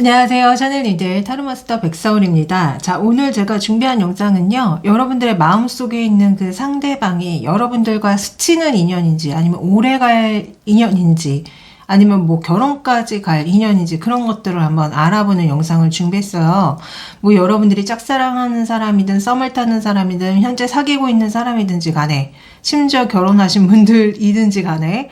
안녕하세요. 샤넬리들 타로마스터 백사울입니다. 자, 오늘 제가 준비한 영상은요, 여러분들의 마음속에 있는 그 상대방이 여러분들과 스치는 인연인지, 아니면 오래갈 인연인지, 아니면 뭐 결혼까지 갈 인연인지 그런 것들을 한번 알아보는 영상을 준비했어요. 뭐 여러분들이 짝사랑하는 사람이든 썸을 타는 사람이든 현재 사귀고 있는 사람이든지 간에, 심지어 결혼하신 분들이든지 간에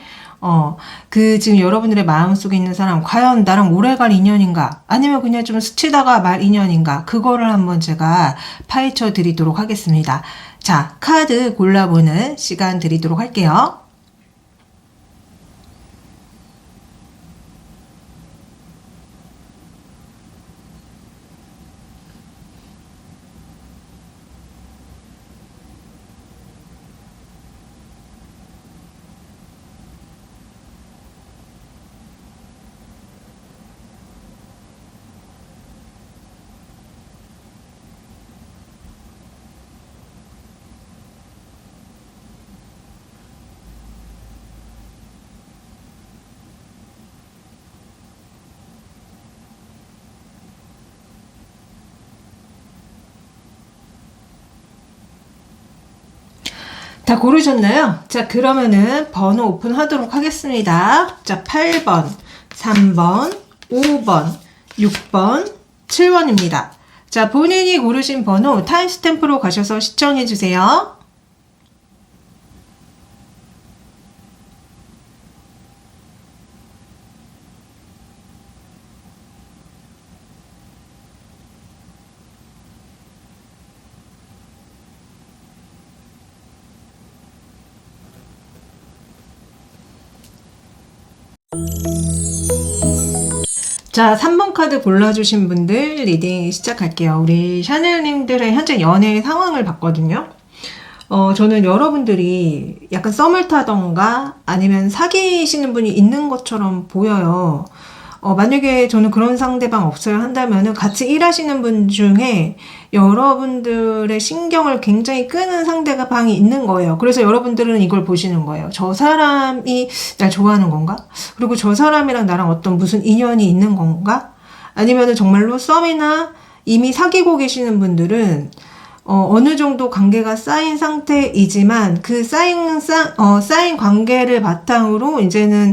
지금 여러분들의 마음속에 있는 사람, 과연 나랑 오래갈 인연인가? 아니면 그냥 좀 스치다가 말 인연인가? 그거를 한번 제가 파헤쳐 드리도록 하겠습니다. 자, 카드 골라보는 시간 드리도록 할게요. 다 고르셨나요? 자, 그러면은 번호 오픈하도록 하겠습니다. 자, 8번, 3번, 5번, 6번, 7번입니다. 자, 본인이 고르신 번호 타임스탬프로 가셔서 시청해 주세요. 자, 3번 카드 골라주신 분들 리딩 시작할게요. 우리 샤넬님들의 현재 연애 상황을 봤거든요. 저는 여러분들이 약간 썸을 타던가 아니면 사귀시는 분이 있는 것처럼 보여요. 만약에 저는 그런 상대방 없어요 한다면은 같이 일하시는 분 중에 여러분들의 신경을 굉장히 끄는 상대방이 있는 거예요. 그래서 여러분들은 이걸 보시는 거예요. 저 사람이 날 좋아하는 건가? 그리고 저 사람이랑 나랑 어떤 무슨 인연이 있는 건가? 아니면은 정말로 썸이나 이미 사귀고 계시는 분들은 어느 정도 관계가 쌓인 상태이지만 그 쌓인 관계를 바탕으로 이제는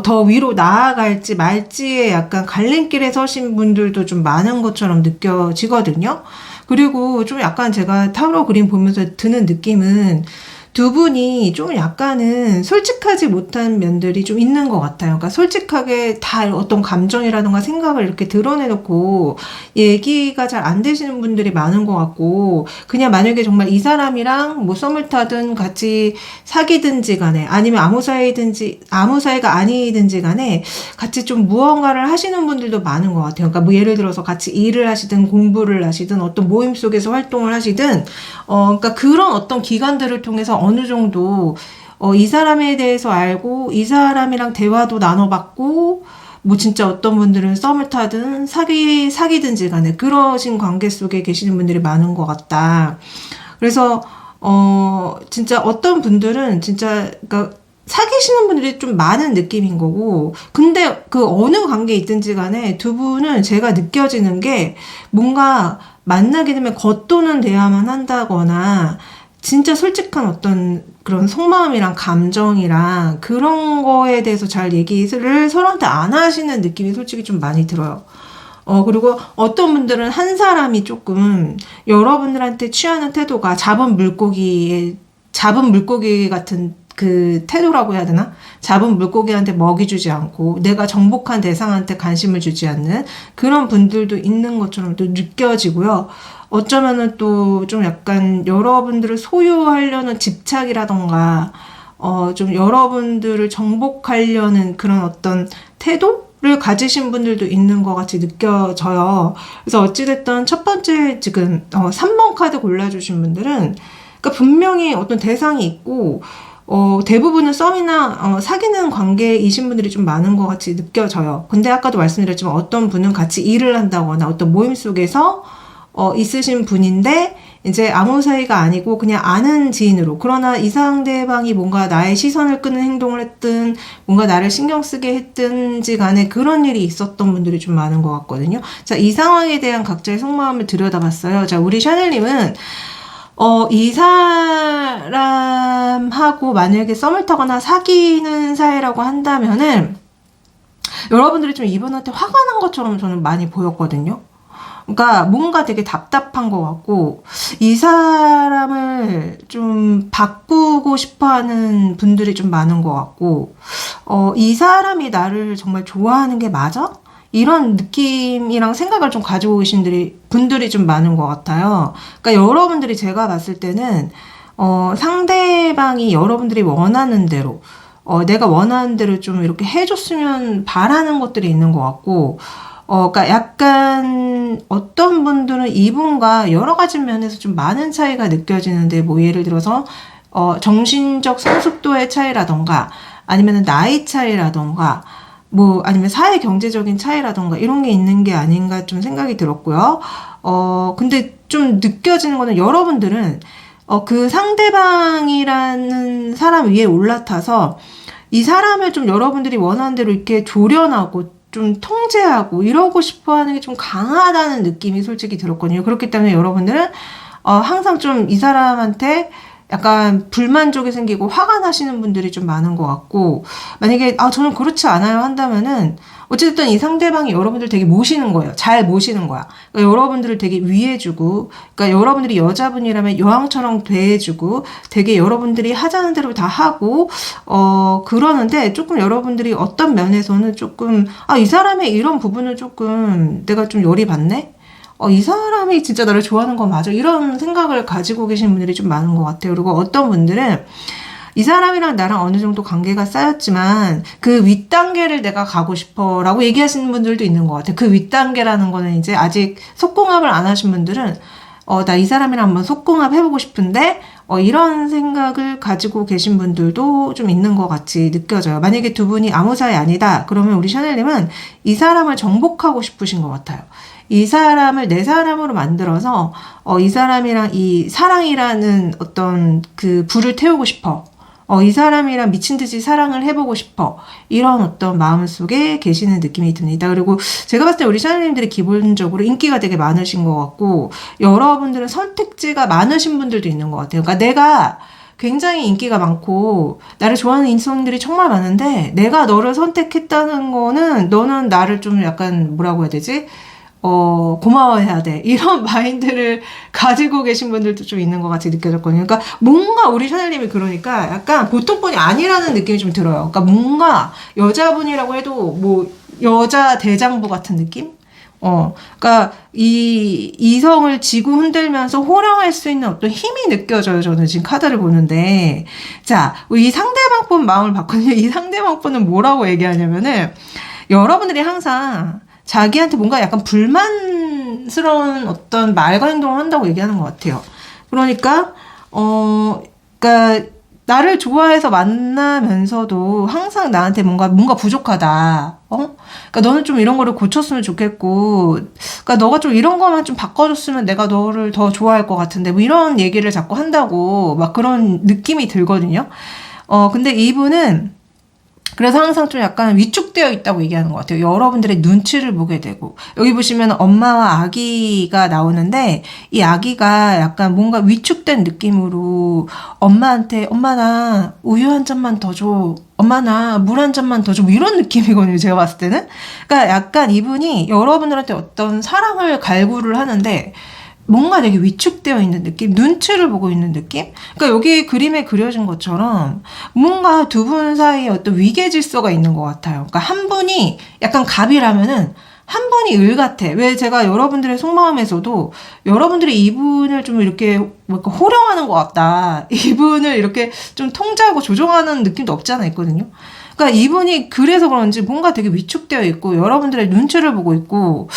더 위로 나아갈지 말지에 약간 갈림길에 서신 분들도 좀 많은 것처럼 느껴지거든요. 그리고 좀 약간 제가 타로 그림 보면서 드는 느낌은 두 분이 좀 약간은 솔직하지 못한 면들이 좀 있는 것 같아요. 그러니까 솔직하게 다 어떤 감정이라든가 생각을 이렇게 드러내놓고 얘기가 잘 안 되시는 분들이 많은 것 같고, 그냥 만약에 정말 이 사람이랑 뭐 썸을 타든 같이 사귀든지 간에, 아니면 아무 사이가 아니든지 간에 같이 좀 무언가를 하시는 분들도 많은 것 같아요. 그러니까 뭐 예를 들어서 같이 일을 하시든 공부를 하시든 어떤 모임 속에서 활동을 하시든, 그러니까 그런 어떤 기관들을 통해서 어느 정도 이 사람에 대해서 알고 이 사람이랑 대화도 나눠봤고, 뭐 진짜 어떤 분들은 썸을 타든 사귀든지 간에 그러신 관계 속에 계시는 분들이 많은 것 같다. 그래서 진짜 어떤 분들은 진짜 그러니까 사귀시는 분들이 좀 많은 느낌인 거고, 근데 그 어느 관계에 있든지 간에 두 분은 제가 느껴지는 게 뭔가 만나게 되면 겉도는 대화만 한다거나 진짜 솔직한 어떤 그런 속마음이랑 감정이랑 그런 거에 대해서 잘 얘기를 서로한테 안 하시는 느낌이 솔직히 좀 많이 들어요. 그리고 어떤 분들은 한 사람이 조금 여러분들한테 취하는 태도가 잡은 물고기 같은 그 태도라고 해야 되나? 잡은 물고기한테 먹이 주지 않고 내가 정복한 대상한테 관심을 주지 않는 그런 분들도 있는 것처럼 또 느껴지고요. 어쩌면은 또 좀 약간 여러분들을 소유하려는 집착이라던가, 좀 여러분들을 정복하려는 그런 어떤 태도를 가지신 분들도 있는 것 같이 느껴져요. 그래서 어찌됐든 첫 번째 지금 3번 카드 골라주신 분들은 그러니까 분명히 어떤 대상이 있고 대부분은 썸이나 사귀는 관계이신 분들이 좀 많은 것 같이 느껴져요. 근데 아까도 말씀드렸지만 어떤 분은 같이 일을 한다거나 어떤 모임 속에서 있으신 분인데 이제 아무 사이가 아니고 그냥 아는 지인으로, 그러나 이 상대방이 뭔가 나의 시선을 끄는 행동을 했든 뭔가 나를 신경 쓰게 했든지 간에 그런 일이 있었던 분들이 좀 많은 것 같거든요. 자, 이 상황에 대한 각자의 속마음을 들여다봤어요. 자, 우리 샤넬님은 이 사람하고 만약에 썸을 타거나 사귀는 사이라고 한다면은 여러분들이 좀 이분한테 화가 난 것처럼 저는 많이 보였거든요. 그러니까 뭔가 되게 답답한 것 같고, 이 사람을 좀 바꾸고 싶어 하는 분들이 좀 많은 것 같고, 이 사람이 나를 정말 좋아하는 게 맞아? 이런 느낌이랑 생각을 좀 가지고 계신 분들이 좀 많은 것 같아요. 그러니까 여러분들이 제가 봤을 때는, 상대방이 여러분들이 원하는 대로, 내가 원하는 대로 좀 이렇게 해줬으면 바라는 것들이 있는 것 같고, 그러니까 약간 어떤 분들은 이분과 여러 가지 면에서 좀 많은 차이가 느껴지는데, 뭐 예를 들어서 정신적 성숙도의 차이라던가, 아니면 나이 차이라던가, 뭐 아니면 사회 경제적인 차이라던가 이런 게 있는 게 아닌가 좀 생각이 들었고요. 근데 좀 느껴지는 거는 여러분들은 그 상대방이라는 사람 위에 올라타서 이 사람을 좀 여러분들이 원하는 대로 이렇게 조련하고 좀 통제하고 이러고 싶어 하는 게 좀 강하다는 느낌이 솔직히 들었거든요. 그렇기 때문에 여러분들은 항상 좀 이 사람한테 약간 불만족이 생기고 화가 나시는 분들이 좀 많은 것 같고, 만약에 저는 그렇지 않아요 한다면은 어쨌든 이 상대방이 여러분들 되게 모시는 거예요. 잘 모시는 거야. 그러니까 여러분들을 되게 위해주고, 그러니까 여러분들이 여자분이라면 여왕처럼 대해주고, 되게 여러분들이 하자는 대로 다 하고, 그러는데 조금 여러분들이 어떤 면에서는 조금, 이 사람의 이런 부분을 조금 내가 좀 열이 받네? 이 사람이 진짜 나를 좋아하는 거 맞아? 이런 생각을 가지고 계신 분들이 좀 많은 것 같아요. 그리고 어떤 분들은 이 사람이랑 나랑 어느 정도 관계가 쌓였지만 그 윗단계를 내가 가고 싶어 라고 얘기하시는 분들도 있는 것 같아요. 그 윗단계라는 거는 이제 아직 속궁합을 안 하신 분들은 나 이 사람이랑 한번 속궁합 해보고 싶은데 이런 생각을 가지고 계신 분들도 좀 있는 것 같이 느껴져요. 만약에 두 분이 아무 사이 아니다 그러면 우리 샤넬님은 이 사람을 정복하고 싶으신 것 같아요. 이 사람을 내 사람으로 만들어서 이 사람이랑 이 사랑이라는 어떤 그 불을 태우고 싶어. 이 사람이랑 미친 듯이 사랑을 해보고 싶어. 이런 어떤 마음속에 계시는 느낌이 듭니다. 그리고 제가 봤을 때 우리 샤넬님들이 기본적으로 인기가 되게 많으신 것 같고, 여러분들은 선택지가 많으신 분들도 있는 것 같아요. 그러니까 내가 굉장히 인기가 많고 나를 좋아하는 인성들이 정말 많은데 내가 너를 선택했다는 거는 너는 나를 좀 약간 뭐라고 해야 되지? 고마워해야 돼. 이런 마인드를 가지고 계신 분들도 좀 있는 것 같이 느껴졌거든요. 그러니까 뭔가 우리 샤넬님이 그러니까 약간 보통 분이 아니라는 느낌이 좀 들어요. 그러니까 뭔가 여자분이라고 해도 뭐 여자 대장부 같은 느낌? 그러니까 이 이성을 지고 흔들면서 호령할 수 있는 어떤 힘이 느껴져요. 저는 지금 카드를 보는데. 자, 이 상대방 분 마음을 봤거든요. 이 상대방 분은 뭐라고 얘기하냐면은 여러분들이 항상 자기한테 뭔가 약간 불만스러운 어떤 말과 행동을 한다고 얘기하는 것 같아요. 그러니까, 그러니까 나를 좋아해서 만나면서도 항상 나한테 뭔가 부족하다. 그러니까 너는 좀 이런 거를 고쳤으면 좋겠고, 그러니까 너가 좀 이런 거만 좀 바꿔줬으면 내가 너를 더 좋아할 것 같은데, 뭐 이런 얘기를 자꾸 한다고 막 그런 느낌이 들거든요. 근데 이분은 그래서 항상 좀 약간 위축되어 있다고 얘기하는 것 같아요. 여러분들의 눈치를 보게 되고. 여기 보시면 엄마와 아기가 나오는데 이 아기가 약간 뭔가 위축된 느낌으로 엄마한테 엄마 나 우유 한 잔만 더 줘. 엄마 나 물 한 잔만 더 줘. 뭐 이런 느낌이거든요. 제가 봤을 때는. 그러니까 약간 이분이 여러분들한테 어떤 사랑을 갈구를 하는데 뭔가 되게 위축되어 있는 느낌? 눈치를 보고 있는 느낌? 그러니까 여기 그림에 그려진 것처럼 뭔가 두 분 사이에 어떤 위계 질서가 있는 것 같아요. 그러니까 한 분이 약간 갑이라면은 한 분이 을 같아. 왜 제가 여러분들의 속마음에서도 여러분들이 이분을 좀 이렇게 뭔가 호령하는 것 같다. 이분을 이렇게 좀 통제하고 조종하는 느낌도 없지 않아 있거든요. 그러니까 이분이 그래서 그런지 뭔가 되게 위축되어 있고 여러분들의 눈치를 보고 있고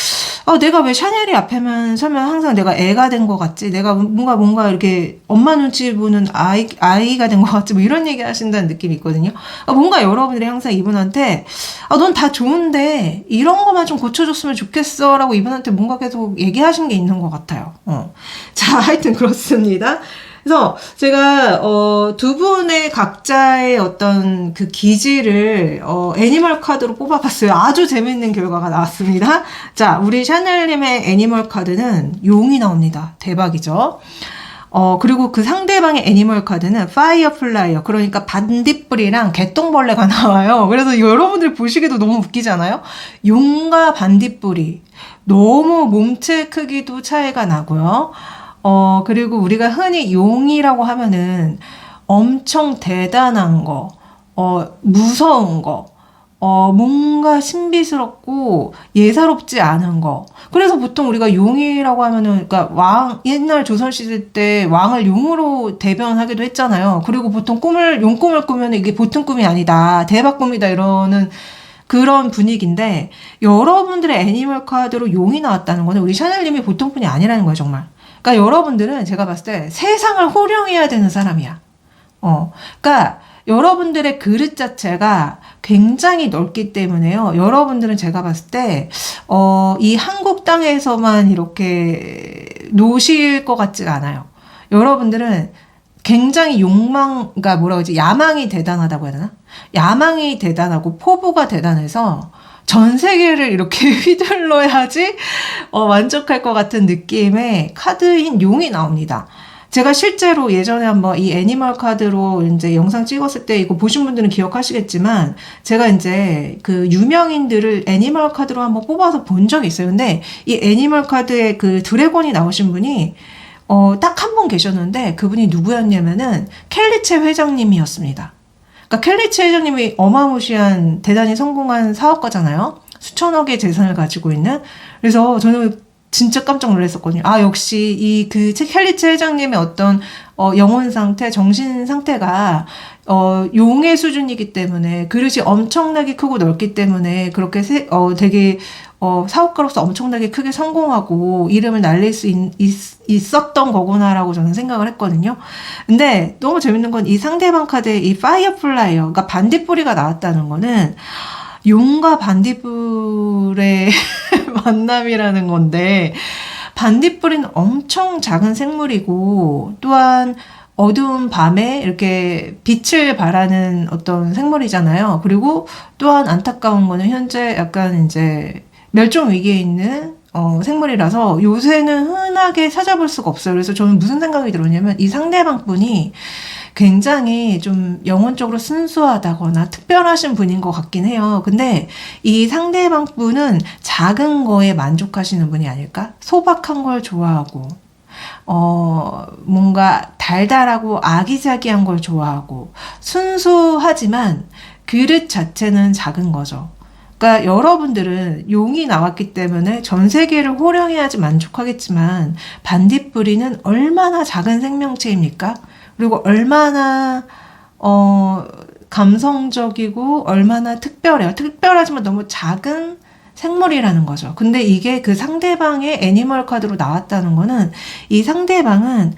내가 왜 샤넬이 앞에만 서면 항상 내가 애가 된 것 같지? 내가 뭔가 이렇게 엄마 눈치 보는 아이가 된 것 같지? 뭐 이런 얘기 하신다는 느낌이 있거든요. 뭔가 여러분들이 항상 이분한테, 넌 다 좋은데, 이런 것만 좀 고쳐줬으면 좋겠어. 라고 이분한테 뭔가 계속 얘기하신 게 있는 것 같아요. 자, 하여튼 그렇습니다. 그래서 제가 두 분의 각자의 어떤 그 기질을 애니멀 카드로 뽑아봤어요. 아주 재밌는 결과가 나왔습니다. 자, 우리 샤넬님의 애니멀 카드는 용이 나옵니다. 대박이죠. 그리고 그 상대방의 애니멀 카드는 파이어 플라이어, 그러니까 반딧불이랑 개똥벌레가 나와요. 그래서 여러분들 보시기도 너무 웃기잖아요. 용과 반딧불이 너무 몸체 크기도 차이가 나고요. 그리고 우리가 흔히 용이라고 하면은 엄청 대단한 거, 무서운 거, 뭔가 신비스럽고 예사롭지 않은 거. 그래서 보통 우리가 용이라고 하면은, 그러니까 옛날 조선시대 때 왕을 용으로 대변하기도 했잖아요. 그리고 보통 용꿈을 꾸면 이게 보통 꿈이 아니다, 대박 꿈이다, 이러는 그런 분위기인데, 여러분들의 애니멀 카드로 용이 나왔다는 거는 우리 샤넬님이 보통 분이 아니라는 거예요, 정말. 그러니까 여러분들은 제가 봤을 때 세상을 호령해야 되는 사람이야. 그러니까 여러분들의 그릇 자체가 굉장히 넓기 때문에요. 여러분들은 제가 봤을 때, 이 한국 땅에서만 이렇게 노실 것 같지가 않아요. 여러분들은 굉장히 그러니까 뭐라고 하지? 야망이 대단하다고 해야 되나? 야망이 대단하고 포부가 대단해서 전 세계를 이렇게 휘둘러야지 만족할 것 같은 느낌의 카드인 용이 나옵니다. 제가 실제로 예전에 한번 이 애니멀 카드로 이제 영상 찍었을 때, 이거 보신 분들은 기억하시겠지만, 제가 이제 그 유명인들을 애니멀 카드로 한번 뽑아서 본 적이 있어요. 근데 이 애니멀 카드에 그 드래곤이 나오신 분이 딱 한 분 계셨는데, 그분이 누구였냐면은 켈리체 회장님이었습니다. 그러니까 켈리체 회장님이 어마무시한 대단히 성공한 사업가잖아요. 수천억의 재산을 가지고 있는. 그래서 저는 진짜 깜짝 놀랐었거든요. 역시 그 켈리체 회장님의 어떤 영혼 상태, 정신 상태가 용의 수준이기 때문에, 그릇이 엄청나게 크고 넓기 때문에 그렇게 되게 사업가로서 엄청나게 크게 성공하고 이름을 날릴 수 있었던 거구나라고 저는 생각을 했거든요. 근데 너무 재밌는 건 이 상대방 카드에 이 파이어 플라이어, 그러니까 반딧불이가 나왔다는 거는 용과 반딧불의 만남이라는 건데, 반딧불은 엄청 작은 생물이고, 또한 어두운 밤에 이렇게 빛을 발하는 어떤 생물이잖아요. 그리고 또한 안타까운 거는 현재 약간 이제 멸종 위기에 있는 생물이라서 요새는 흔하게 찾아볼 수가 없어요. 그래서 저는 무슨 생각이 들었냐면, 이 상대방 분이 굉장히 좀 영혼적으로 순수하다거나 특별하신 분인 것 같긴 해요. 근데 이 상대방 분은 작은 거에 만족하시는 분이 아닐까? 소박한 걸 좋아하고, 뭔가 달달하고 아기자기한 걸 좋아하고, 순수하지만 그릇 자체는 작은 거죠. 그러니까 여러분들은 용이 나왔기 때문에 전 세계를 호령해야지 만족하겠지만, 반딧불이는 얼마나 작은 생명체입니까? 그리고 얼마나 감성적이고 얼마나 특별해요. 특별하지만 너무 작은 생물이라는 거죠. 근데 이게 그 상대방의 애니멀 카드로 나왔다는 거는, 이 상대방은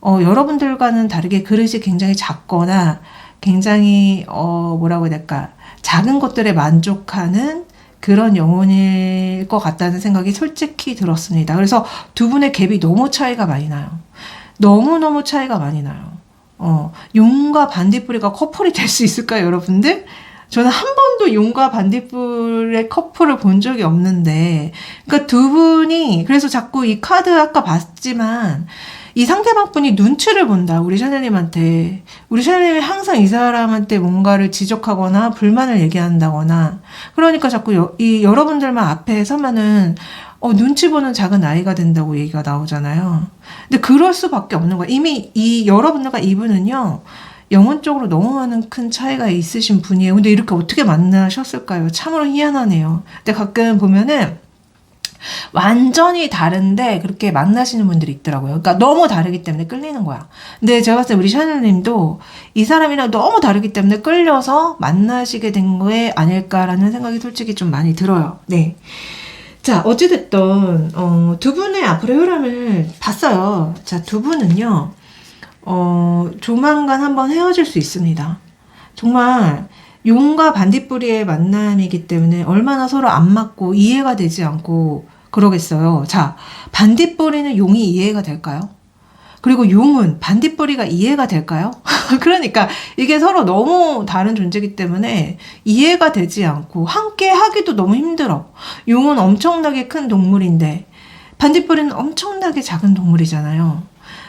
여러분들과는 다르게 그릇이 굉장히 작거나 굉장히 뭐라고 해야 될까, 작은 것들에 만족하는 그런 영혼일 것 같다는 생각이 솔직히 들었습니다. 그래서 두 분의 갭이 너무 차이가 많이 나요. 너무너무 차이가 많이 나요. 용과 반딧불이가 커플이 될 수 있을까요, 여러분들? 저는 한 번도 용과 반딧불의 커플을 본 적이 없는데, 그러니까 두 분이, 그래서 자꾸 이 카드 아까 봤지만, 이 상대방 분이 눈치를 본다, 우리 샤넬님한테. 우리 샤넬님이 항상 이 사람한테 뭔가를 지적하거나 불만을 얘기한다거나, 그러니까 자꾸 여러분들만 앞에 서면은 눈치 보는 작은 아이가 된다고 얘기가 나오잖아요. 근데 그럴 수밖에 없는 거예요. 이미 여러분들과 이분은요, 영혼적으로 너무 많은 큰 차이가 있으신 분이에요. 근데 이렇게 어떻게 만나셨을까요? 참으로 희한하네요. 근데 가끔 보면은 완전히 다른데 그렇게 만나시는 분들이 있더라고요. 그러니까 너무 다르기 때문에 끌리는 거야. 근데 제가 봤을 때 우리 샤넬님도 이 사람이랑 너무 다르기 때문에 끌려서 만나시게 된 거에 아닐까라는 생각이 솔직히 좀 많이 들어요. 네. 자, 어찌됐든, 두 분의 앞으로의 흐름을 봤어요. 자, 두 분은요, 조만간 한번 헤어질 수 있습니다. 정말, 용과 반딧불이의 만남이기 때문에 얼마나 서로 안 맞고 이해가 되지 않고 그러겠어요. 자, 반딧불이는 용이 이해가 될까요? 그리고 용은 반딧불이가 이해가 될까요? 그러니까 이게 서로 너무 다른 존재이기 때문에 이해가 되지 않고 함께 하기도 너무 힘들어. 용은 엄청나게 큰 동물인데 반딧불이는 엄청나게 작은 동물이잖아요.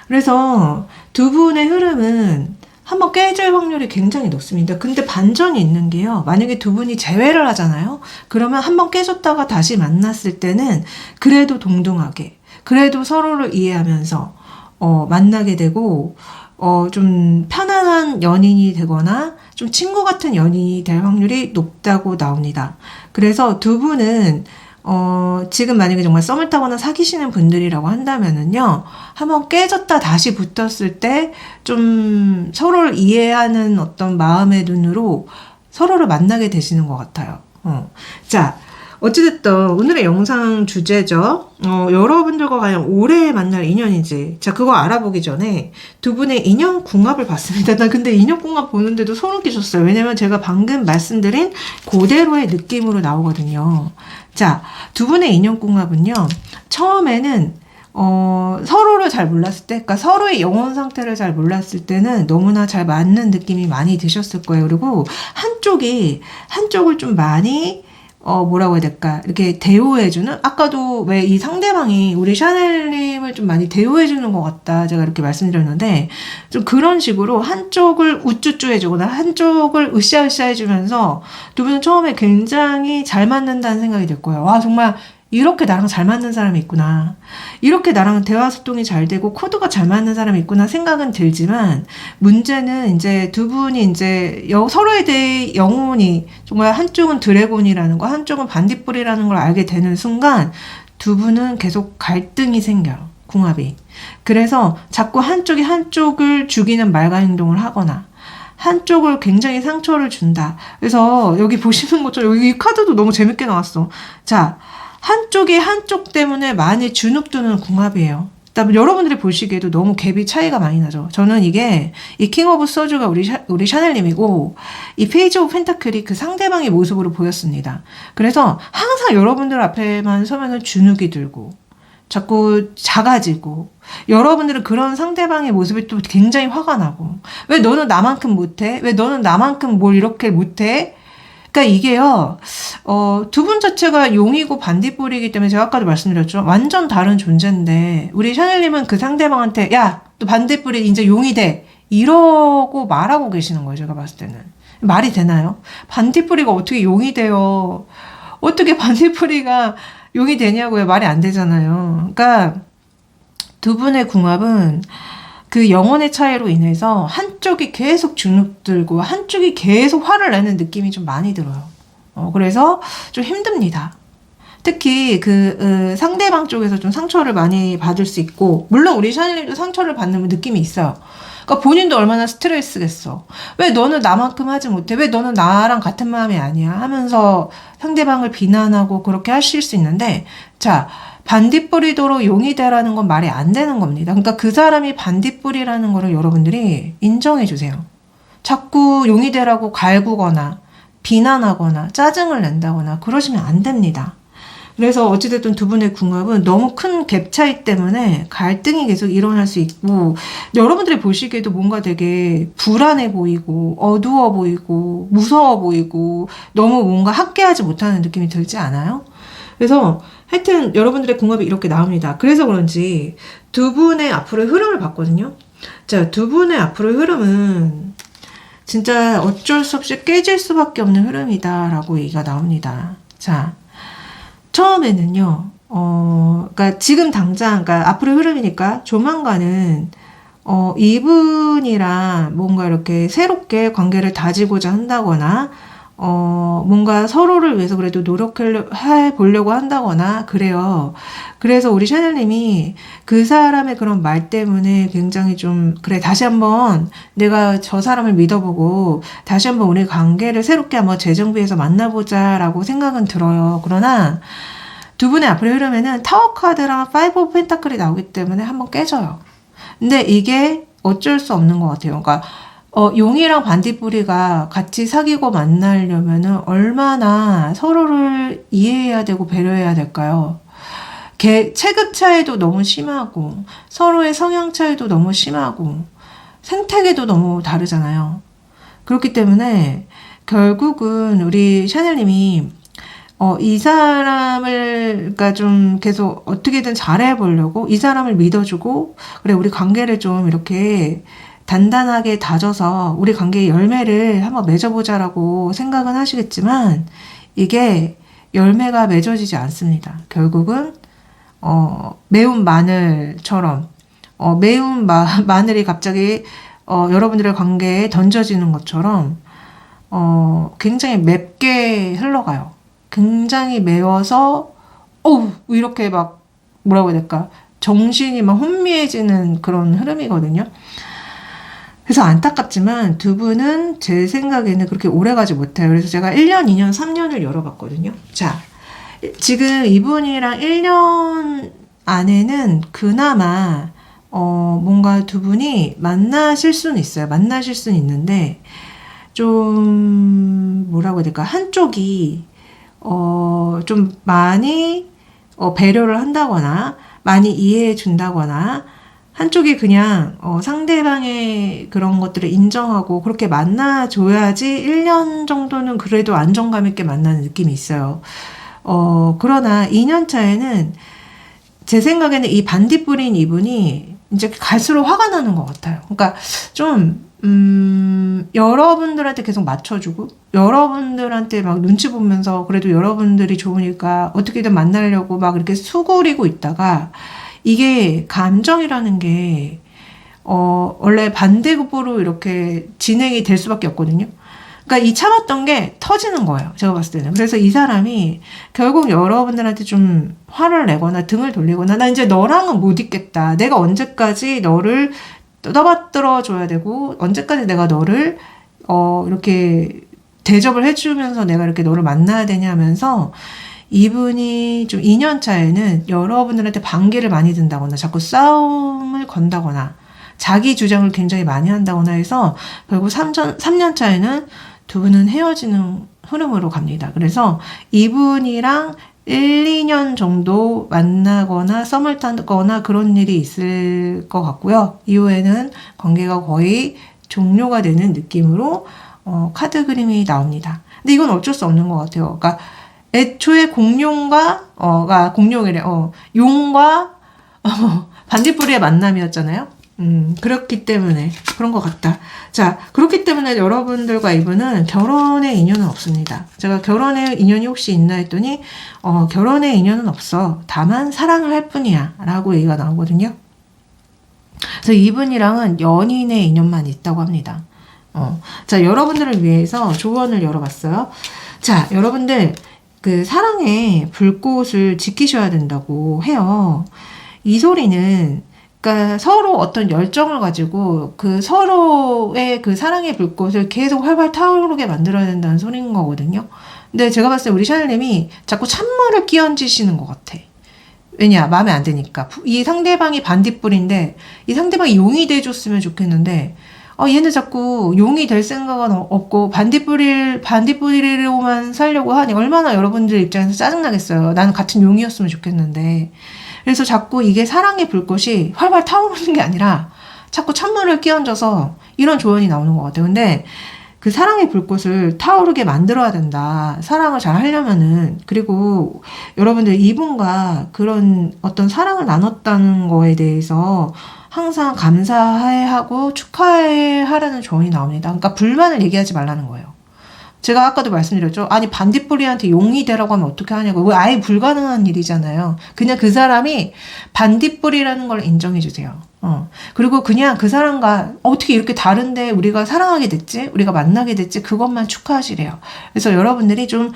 그래서 두 분의 흐름은 한번 깨질 확률이 굉장히 높습니다. 근데 반전이 있는 게요. 만약에 두 분이 재회를 하잖아요. 그러면 한번 깨졌다가 다시 만났을 때는 그래도 동등하게, 그래도 서로를 이해하면서 만나게 되고, 좀 편안한 연인이 되거나, 좀 친구 같은 연인이 될 확률이 높다고 나옵니다. 그래서 두 분은, 지금 만약에 정말 썸을 타거나 사귀시는 분들이라고 한다면은요, 한번 깨졌다 다시 붙었을 때, 좀 서로를 이해하는 어떤 마음의 눈으로 서로를 만나게 되시는 것 같아요. 자, 어찌됐든 오늘의 영상 주제죠. 여러분들과 과연 올해 만날 인연인지, 자, 그거 알아보기 전에 두 분의 인연 궁합을 봤습니다. 나 근데 인연 궁합 보는데도 소름 끼쳤어요. 왜냐면 제가 방금 말씀드린 그대로의 느낌으로 나오거든요. 자, 두 분의 인연 궁합은요, 처음에는 서로를 잘 몰랐을 때, 그러니까 서로의 영혼 상태를 잘 몰랐을 때는 너무나 잘 맞는 느낌이 많이 드셨을 거예요. 그리고 한쪽을 좀 많이 뭐라고 해야 될까? 이렇게 대우해주는? 아까도 왜 이 상대방이 우리 샤넬님을 좀 많이 대우해주는 것 같다. 제가 이렇게 말씀드렸는데, 좀 그런 식으로 한쪽을 우쭈쭈 해주거나 한쪽을 으쌰으쌰 해주면서 두 분은 처음에 굉장히 잘 맞는다는 생각이 들 거예요. 와, 정말 이렇게 나랑 잘 맞는 사람이 있구나. 이렇게 나랑 대화 소통이 잘 되고 코드가 잘 맞는 사람이 있구나 생각은 들지만, 문제는 이제 두 분이 이제 서로에 대해 영혼이 정말 한쪽은 드래곤이라는 거, 한쪽은 반딧불이라는 걸 알게 되는 순간 두 분은 계속 갈등이 생겨요. 궁합이. 그래서 자꾸 한쪽이 한쪽을 죽이는 말과 행동을 하거나 한쪽을 굉장히 상처를 준다. 그래서 여기 보시는 것처럼 여기 이 카드도 너무 재밌게 나왔어. 자, 한쪽이 한쪽 때문에 많이 주눅드는 궁합이에요. 그다음에 여러분들이 보시기에도 너무 갭이 차이가 많이 나죠. 저는 이게 이 킹 오브 소주가 우리 샤넬님이고 이 페이지 오브 펜타클이 그 상대방의 모습으로 보였습니다. 그래서 항상 여러분들 앞에만 서면은 주눅이 들고 자꾸 작아지고, 여러분들은 그런 상대방의 모습이 또 굉장히 화가 나고, 왜 너는 나만큼 못해? 왜 너는 나만큼 뭘 이렇게 못해? 그러니까 이게요, 두 분 자체가 용이고 반딧불이기 때문에 제가 아까도 말씀드렸죠. 완전 다른 존재인데, 우리 샤넬님은 그 상대방한테, 야, 너 반딧불이 이제 용이 돼. 이러고 말하고 계시는 거예요, 제가 봤을 때는. 말이 되나요? 반딧불이가 어떻게 용이 돼요? 어떻게 반딧불이가 용이 되냐고요? 말이 안 되잖아요. 그러니까, 두 분의 궁합은 그 영혼의 차이로 인해서 한쪽이 계속 주눅들고 한쪽이 계속 화를 내는 느낌이 좀 많이 들어요. 그래서 좀 힘듭니다. 특히 상대방 쪽에서 좀 상처를 많이 받을 수 있고, 물론 우리 샤넬님도 상처를 받는 느낌이 있어요. 그러니까 본인도 얼마나 스트레스겠어. 왜 너는 나만큼 하지 못해? 왜 너는 나랑 같은 마음이 아니야? 하면서 상대방을 비난하고 그렇게 하실 수 있는데, 자, 반딧불이도록 용이 되라는 건 말이 안 되는 겁니다. 그러니까 그 사람이 반딧불이라는 거를 여러분들이 인정해 주세요. 자꾸 용이 되라고 갈구거나 비난하거나 짜증을 낸다거나 그러시면 안 됩니다. 그래서 어찌됐든 두 분의 궁합은 너무 큰 갭 차이 때문에 갈등이 계속 일어날 수 있고, 여러분들이 보시기에도 뭔가 되게 불안해 보이고 어두워 보이고 무서워 보이고 너무 뭔가 함께하지 못하는 느낌이 들지 않아요? 그래서 하여튼 여러분들의 궁합이 이렇게 나옵니다. 그래서 그런지 두 분의 앞으로의 흐름을 봤거든요. 자, 두 분의 앞으로의 흐름은 진짜 어쩔 수 없이 깨질 수밖에 없는 흐름이다라고 얘기가 나옵니다. 자, 처음에는요, 그러니까 지금 당장, 그러니까 앞으로의 흐름이니까 조만간은 이분이랑 뭔가 이렇게 새롭게 관계를 다지고자 한다거나, 뭔가 서로를 위해서 그래도 노력해 보려고 한다거나 그래요. 그래서 우리 샤넬님이 그 사람의 그런 말 때문에 굉장히 좀, 그래, 다시 한번 내가 저 사람을 믿어보고 다시 한번 우리 관계를 새롭게 한번 재정비해서 만나보자 라고 생각은 들어요. 그러나 두 분의 앞으로 흐르면은 타워 카드랑 파이브 오브 펜타클이 나오기 때문에 한번 깨져요. 근데 이게 어쩔 수 없는 것 같아요. 그러니까 용이랑 반딧불이가 같이 사귀고 만나려면은 얼마나 서로를 이해해야 되고 배려해야 될까요? 체급 차이도 너무 심하고 서로의 성향 차이도 너무 심하고 생태계도 너무 다르잖아요. 그렇기 때문에 결국은 우리 샤넬님이 이 사람을 그러니까 좀 계속 어떻게든 잘해보려고 이 사람을 믿어주고 그래 우리 관계를 좀 이렇게 단단하게 다져서 우리 관계의 열매를 한번 맺어보자라고 생각은 하시겠지만 이게 열매가 맺어지지 않습니다. 결국은 매운 마늘처럼 매운 마늘이 갑자기 여러분들의 관계에 던져지는 것처럼 굉장히 맵게 흘러가요. 굉장히 매워서 이렇게 막 뭐라고 해야 될까 정신이 막 혼미해지는 그런 흐름이거든요. 그래서 안타깝지만 두 분은 제 생각에는 그렇게 오래 가지 못해요. 그래서 제가 1년, 2년, 3년을 열어봤거든요. 자, 지금 이분이랑 1년 안에는 그나마 뭔가 두 분이 만나실 수는 있어요. 만나실 수는 있는데 좀 뭐라고 해야 될까 한쪽이 좀 많이 배려를 한다거나 많이 이해해 준다거나 한쪽이 그냥 상대방의 그런 것들을 인정하고 그렇게 만나줘야지 1년 정도는 그래도 안정감 있게 만나는 느낌이 있어요. 그러나 2년 차에는 제 생각에는 이 반딧불인 이분이 이제 갈수록 화가 나는 것 같아요. 그러니까 좀 여러분들한테 계속 맞춰주고 여러분들한테 막 눈치 보면서 그래도 여러분들이 좋으니까 어떻게든 만나려고 막 이렇게 수그리고 있다가 이게 감정이라는 게 원래 반대급부로 이렇게 진행이 될 수밖에 없거든요. 그러니까 이 참았던 게 터지는 거예요. 제가 봤을 때는. 그래서 이 사람이 결국 여러분들한테 좀 화를 내거나 등을 돌리거나 나 이제 너랑은 못 있겠다. 내가 언제까지 너를 떠받들어 줘야 되고 언제까지 내가 너를 이렇게 대접을 해주면서 내가 이렇게 너를 만나야 되냐 하면서 이분이 좀 2년 차에는 여러분들한테 반기를 많이 든다거나 자꾸 싸움을 건다거나 자기 주장을 굉장히 많이 한다거나 해서 결국 3년 차에는 두 분은 헤어지는 흐름으로 갑니다. 그래서 이분이랑 1, 2년 정도 만나거나 썸을 타거나 그런 일이 있을 것 같고요. 이후에는 관계가 거의 종료가 되는 느낌으로 카드 그림이 나옵니다. 근데 이건 어쩔 수 없는 것 같아요. 그러니까 애초에 공룡과 공룡이래. 용과 반딧불이의 만남이었잖아요. 그렇기 때문에 그런 것 같다. 자, 그렇기 때문에 여러분들과 이분은 결혼의 인연은 없습니다. 제가 결혼의 인연이 혹시 있나 했더니 결혼의 인연은 없어. 다만 사랑을 할 뿐이야 라고 얘기가 나오거든요. 그래서 이분이랑은 연인의 인연만 있다고 합니다. 자, 여러분들을 위해서 조언을 열어봤어요. 자, 여러분들 그 사랑의 불꽃을 지키셔야 된다고 해요. 이 소리는 그러니까 서로 어떤 열정을 가지고 그 서로의 그 사랑의 불꽃을 계속 활발 타오르게 만들어야 된다는 소리인 거거든요. 근데 제가 봤을 때 우리 샤넬님이 자꾸 찬물을 끼얹으시는 것 같아. 왜냐? 마음에 안 드니까. 이 상대방이 반딧불인데 이 상대방이 용이 돼줬으면 좋겠는데 얘는 자꾸 용이 될 생각은 없고 반딧불이로만 살려고 하니 얼마나 여러분들 입장에서 짜증나겠어요. 나는 같은 용이었으면 좋겠는데. 그래서 자꾸 이게 사랑의 불꽃이 활발 타오르는 게 아니라 자꾸 찬물을 끼얹어서 이런 조언이 나오는 것 같아요. 근데 그 사랑의 불꽃을 타오르게 만들어야 된다. 사랑을 잘 하려면은. 그리고 여러분들 이분과 그런 어떤 사랑을 나눴다는 거에 대해서 항상 감사해하고 축하하라는 조언이 나옵니다. 그러니까 불만을 얘기하지 말라는 거예요. 제가 아까도 말씀드렸죠. 아니 반딧불이한테 용이 되라고 하면 어떻게 하냐고. 그거 아예 불가능한 일이잖아요. 그냥 그 사람이 반딧불이라는 걸 인정해 주세요. 그리고 그냥 그 사람과 어떻게 이렇게 다른데 우리가 사랑하게 됐지? 우리가 만나게 됐지? 그것만 축하하시래요. 그래서 여러분들이 좀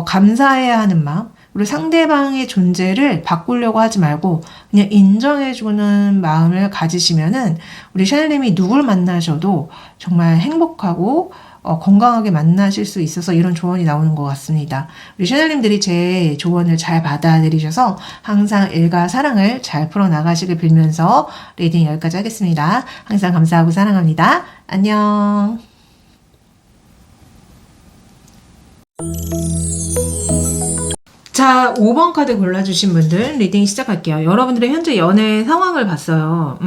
감사해야 하는 마음, 우리 상대방의 존재를 바꾸려고 하지 말고 그냥 인정해주는 마음을 가지시면은 우리 샤넬님이 누굴 만나셔도 정말 행복하고 건강하게 만나실 수 있어서 이런 조언이 나오는 것 같습니다. 우리 샤넬님들이 제 조언을 잘 받아들이셔서 항상 일과 사랑을 잘 풀어나가시길 빌면서 리딩 여기까지 하겠습니다. 항상 감사하고 사랑합니다. 안녕. 자, 5번 카드 골라주신 분들 리딩 시작할게요. 여러분들의 현재 연애 상황을 봤어요.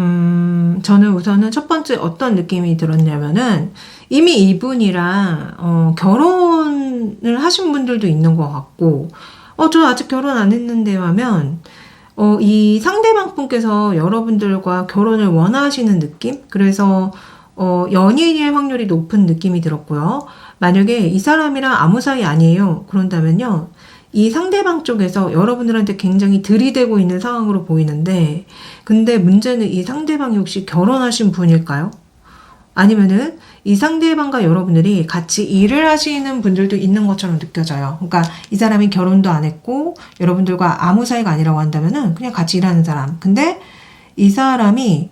저는 우선은 첫 번째 어떤 느낌이 들었냐면은 이미 이분이랑 결혼을 하신 분들도 있는 것 같고 저 아직 결혼 안 했는데 하면 이 상대방 분께서 여러분들과 결혼을 원하시는 느낌? 그래서 연인일 확률이 높은 느낌이 들었고요. 만약에 이 사람이랑 아무 사이 아니에요. 그런다면요. 이 상대방 쪽에서 여러분들한테 굉장히 들이대고 있는 상황으로 보이는데 근데 문제는 이 상대방이 혹시 결혼하신 분일까요? 아니면은 이 상대방과 여러분들이 같이 일을 하시는 분들도 있는 것처럼 느껴져요. 그러니까 이 사람이 결혼도 안 했고 여러분들과 아무 사이가 아니라고 한다면은 그냥 같이 일하는 사람. 근데 이 사람이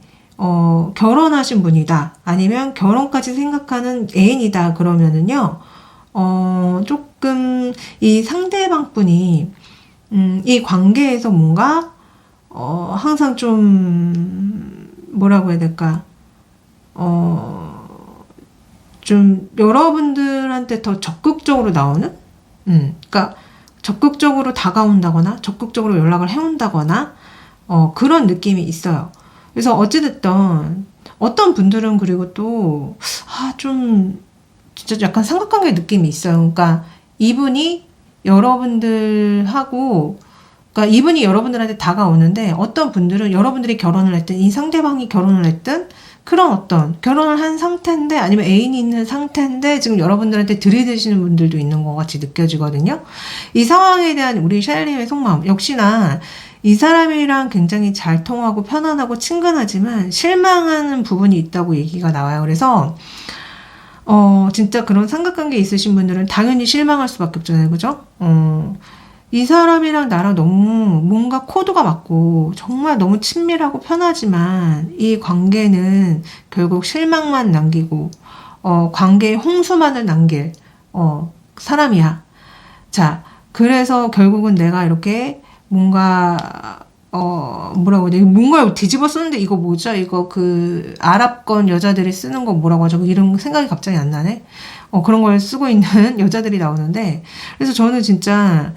결혼하신 분이다. 아니면 결혼까지 생각하는 애인이다. 그러면은요. 조금 이 상대방 분이 이 관계에서 뭔가 항상 좀 뭐라고 해야 될까? 좀 여러분들한테 더 적극적으로 나오는? 그러니까 적극적으로 다가온다거나 적극적으로 연락을 해온다거나 그런 느낌이 있어요. 그래서 어찌됐든 어떤 분들은 그리고 또 좀 진짜 약간 삼각관계 느낌이 있어요. 그러니까 이분이 여러분들하고 그러니까 이분이 여러분들한테 다가오는데 어떤 분들은 여러분들이 결혼을 했든 이 상대방이 결혼을 했든 그런 어떤 결혼을 한 상태인데 아니면 애인이 있는 상태인데 지금 여러분들한테 들이대시는 분들도 있는 것 같이 느껴지거든요. 이 상황에 대한 우리 샤넬님의 속마음 역시나 이 사람이랑 굉장히 잘 통하고 편안하고 친근하지만 실망하는 부분이 있다고 얘기가 나와요. 그래서 진짜 그런 삼각관계 있으신 분들은 당연히 실망할 수밖에 없잖아요. 그죠? 이 사람이랑 나랑 너무 뭔가 코드가 맞고 정말 너무 친밀하고 편하지만 이 관계는 결국 실망만 남기고 관계에 홍수만을 남길 사람이야. 자, 그래서 결국은 내가 이렇게 뭔가 뭐라고 해야 돼? 뭔가를 뒤집어 쓰는데 이거 뭐죠? 이거 그 아랍권 여자들이 쓰는 거 뭐라고 하죠? 이런 생각이 갑자기 안 나네. 그런 걸 쓰고 있는 여자들이 나오는데 그래서 저는 진짜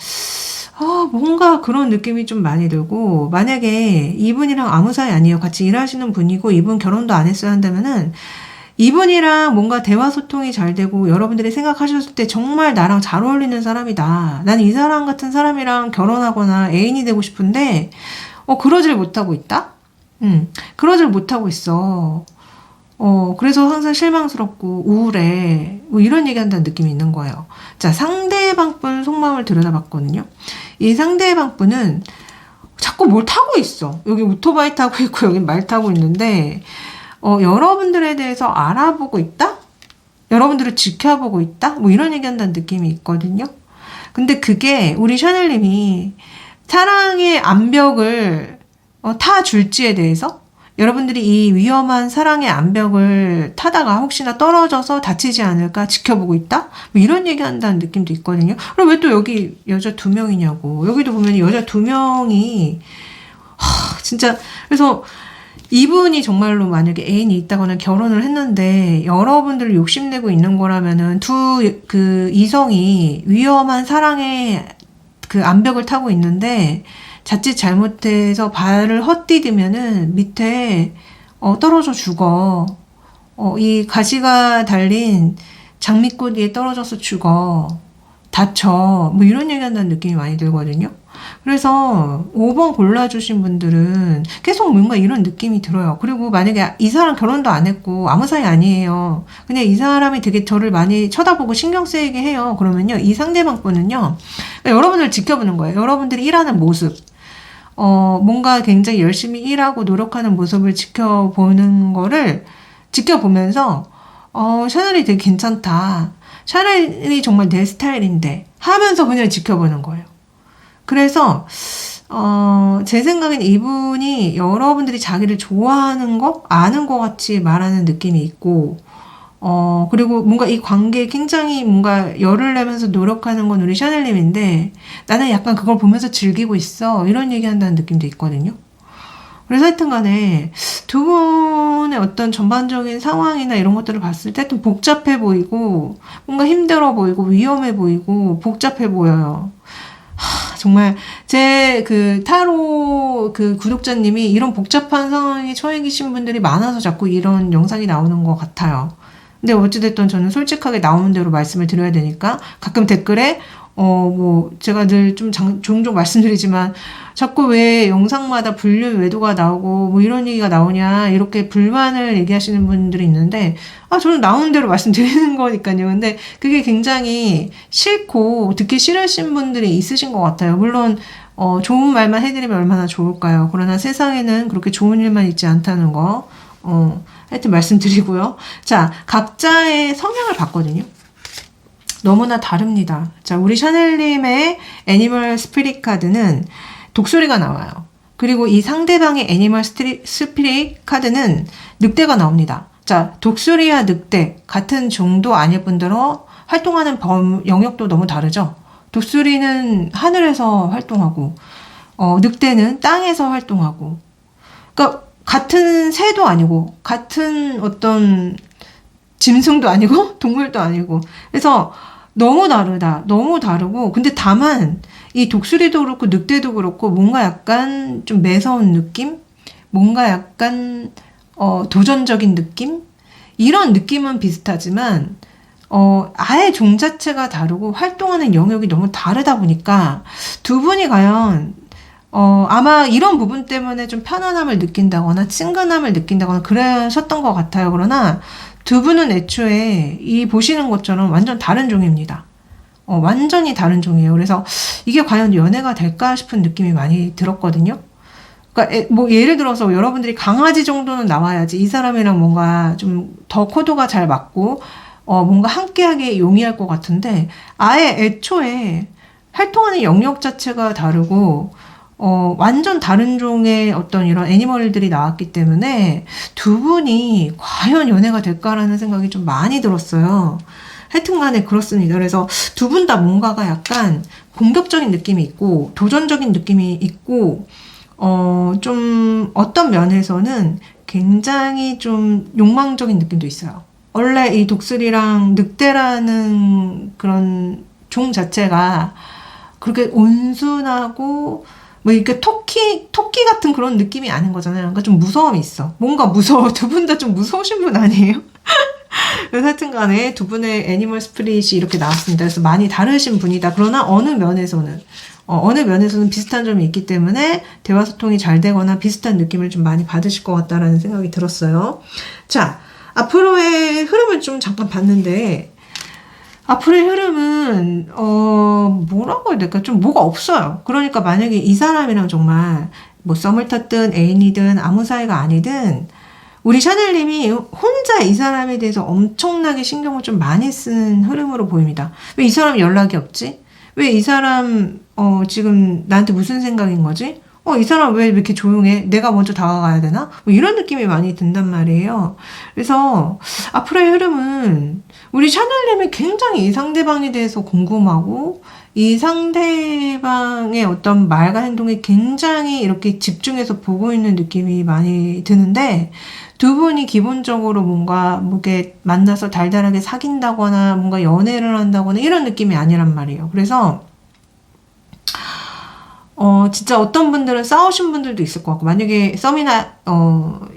뭔가 그런 느낌이 좀 많이 들고 만약에 이분이랑 아무 사이 아니에요. 같이 일하시는 분이고 이분 결혼도 안 했어야 한다면은 이분이랑 뭔가 대화 소통이 잘 되고 여러분들이 생각하셨을 때 정말 나랑 잘 어울리는 사람이다. 난 이 사람 같은 사람이랑 결혼하거나 애인이 되고 싶은데 그러질 못하고 있다? 그러질 못하고 있어. 그래서 항상 실망스럽고 우울해. 뭐 이런 얘기 한다는 느낌이 있는 거예요. 자, 상대방 분 속마음을 들여다봤거든요. 이 상대방 분은 자꾸 뭘 타고 있어. 여기 오토바이 타고 있고 여기 말 타고 있는데 여러분들에 대해서 알아보고 있다? 여러분들을 지켜보고 있다? 뭐 이런 얘기 한다는 느낌이 있거든요. 근데 그게 우리 샤넬님이 사랑의 암벽을 타줄지에 대해서 여러분들이 이 위험한 사랑의 암벽을 타다가 혹시나 떨어져서 다치지 않을까 지켜보고 있다? 뭐 이런 얘기 한다는 느낌도 있거든요. 그럼 왜 또 여기 여자 2명이냐고. 여기도 보면 여자 2명이 진짜 그래서 이분이 정말로 만약에 애인이 있다거나 결혼을 했는데 여러분들 욕심내고 있는 거라면은 그 이성이 위험한 사랑의 그 암벽을 타고 있는데 자칫 잘못해서 발을 헛디디면은 밑에 떨어져 죽어. 이 가시가 달린 장미꽃 위에 떨어져서 죽어. 다쳐. 뭐 이런 얘기 한다는 느낌이 많이 들거든요. 그래서 5번 골라주신 분들은 계속 뭔가 이런 느낌이 들어요. 그리고 만약에 이 사람 결혼도 안 했고 아무 사이 아니에요. 그냥 이 사람이 되게 저를 많이 쳐다보고 신경 쓰이게 해요. 그러면요. 이 상대방 분은요. 여러분들 지켜보는 거예요. 여러분들이 일하는 모습. 뭔가 굉장히 열심히 일하고 노력하는 모습을 지켜보는 거를 지켜보면서 샤넬이 되게 괜찮다. 샤넬이 정말 내 스타일인데 하면서 그냥 지켜보는 거예요. 그래서 제 생각엔 이분이 여러분들이 자기를 좋아하는 거 아는 것 같이 말하는 느낌이 있고 그리고 뭔가 이 관계에 굉장히 뭔가 열을 내면서 노력하는 건 우리 샤넬님인데 나는 약간 그걸 보면서 즐기고 있어. 이런 얘기한다는 느낌도 있거든요. 그래서 하여튼 간에 두 분의 어떤 전반적인 상황이나 이런 것들을 봤을 때 좀 복잡해 보이고 뭔가 힘들어 보이고 위험해 보이고 복잡해 보여요. 정말 제 그 타로 그 구독자님이 이런 복잡한 상황에 처해 계신 분들이 많아서 자꾸 이런 영상이 나오는 것 같아요. 근데 어찌됐든 저는 솔직하게 나오는 대로 말씀을 드려야 되니까 가끔 댓글에 뭐 제가 늘 좀 종종 말씀드리지만 자꾸 왜 영상마다 불륜 외도가 나오고 뭐 이런 얘기가 나오냐 이렇게 불만을 얘기하시는 분들이 있는데 저는 나오는 대로 말씀드리는 거니까요. 근데 그게 굉장히 싫고 듣기 싫으신 분들이 있으신 것 같아요. 물론 좋은 말만 해드리면 얼마나 좋을까요? 그러나 세상에는 그렇게 좋은 일만 있지 않다는 거 하여튼 말씀드리고요. 자, 각자의 성향을 봤거든요. 너무나 다릅니다. 자, 우리 샤넬님의 애니멀 스피릿 카드는 독수리가 나와요. 그리고 이 상대방의 애니멀 스피릿 카드는 늑대가 나옵니다. 자, 독수리와 늑대 같은 종도 아닐 뿐더러 활동하는 영역도 너무 다르죠. 독수리는 하늘에서 활동하고 늑대는 땅에서 활동하고 그러니까 같은 새도 아니고 같은 어떤 짐승도 아니고 동물도 아니고 그래서 너무 다르다. 너무 다르고 근데 다만 이 독수리도 그렇고 늑대도 그렇고 뭔가 약간 좀 매서운 느낌? 뭔가 약간 도전적인 느낌? 이런 느낌은 비슷하지만 아예 종 자체가 다르고 활동하는 영역이 너무 다르다 보니까 두 분이 과연 아마 이런 부분 때문에 좀 편안함을 느낀다거나 친근함을 느낀다거나 그러셨던 것 같아요. 그러나 두 분은 애초에 이 보시는 것처럼 완전 다른 종입니다. 완전히 다른 종이에요. 그래서 이게 과연 연애가 될까 싶은 느낌이 많이 들었거든요. 그러니까 뭐 예를 들어서 여러분들이 강아지 정도는 나와야지 이 사람이랑 뭔가 좀 더 코드가 잘 맞고 뭔가 함께하기 용이할 것 같은데 아예 애초에 활동하는 영역 자체가 다르고 완전 다른 종의 어떤 이런 애니멀들이 나왔기 때문에 두 분이 과연 연애가 될까라는 생각이 좀 많이 들었어요. 하여튼 간에 그렇습니다. 그래서 두 분 다 뭔가가 약간 공격적인 느낌이 있고 도전적인 느낌이 있고 좀 어떤 면에서는 굉장히 좀 욕망적인 느낌도 있어요. 원래 이 독수리랑 늑대라는 그런 종 자체가 그렇게 온순하고 뭐 이렇게 토끼 같은 그런 느낌이 아닌 거잖아요. 그러니까 좀 무서움이 있어. 뭔가 무서워. 두 분 다 좀 무서우신 분 아니에요? 그래서 하여튼 간에 두 분의 애니멀 스피릿이 이렇게 나왔습니다. 그래서 많이 다르신 분이다. 그러나 어느 면에서는 비슷한 점이 있기 때문에 대화 소통이 잘 되거나 비슷한 느낌을 좀 많이 받으실 것 같다라는 생각이 들었어요. 자, 앞으로의 흐름을 좀 잠깐 봤는데 앞으로의 흐름은 뭐라고 해야 될까? 좀 뭐가 없어요. 그러니까 만약에 이 사람이랑 정말 뭐 썸을 탔든 애인이든 아무 사이가 아니든 우리 샤넬님이 혼자 이 사람에 대해서 엄청나게 신경을 좀 많이 쓰는 흐름으로 보입니다. 왜 이 사람 연락이 없지? 왜 이 사람 지금 나한테 무슨 생각인 거지? 이 사람 왜 이렇게 조용해? 내가 먼저 다가가야 되나? 뭐 이런 느낌이 많이 든단 말이에요. 그래서 앞으로의 흐름은 우리 샤넬님이 굉장히 이 상대방에 대해서 궁금하고 이 상대방의 어떤 말과 행동에 굉장히 이렇게 집중해서 보고 있는 느낌이 많이 드는데 두 분이 기본적으로 뭔가 이렇게 만나서 달달하게 사귄다거나 뭔가 연애를 한다거나 이런 느낌이 아니란 말이에요. 그래서 진짜 어떤 분들은 싸우신 분들도 있을 것 같고, 만약에 썸이나,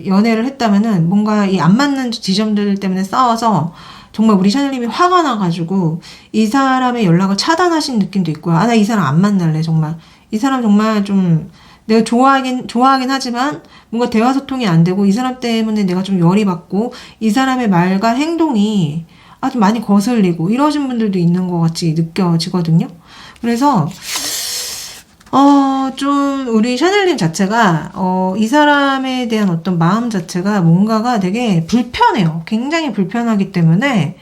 연애를 했다면은 뭔가 이 안 맞는 지점들 때문에 싸워서 정말 우리 샤넬님이 화가 나가지고 이 사람의 연락을 차단하신 느낌도 있고요. 나 이 사람 안 만날래, 정말. 이 사람 정말 좀 내가 좋아하긴 하지만 뭔가 대화 소통이 안 되고 이 사람 때문에 내가 좀 열이 받고 이 사람의 말과 행동이 아주 많이 거슬리고 이러신 분들도 있는 것 같이 느껴지거든요. 그래서 좀, 우리 샤넬님 자체가, 이 사람에 대한 어떤 마음 자체가 뭔가가 되게 불편해요. 굉장히 불편하기 때문에,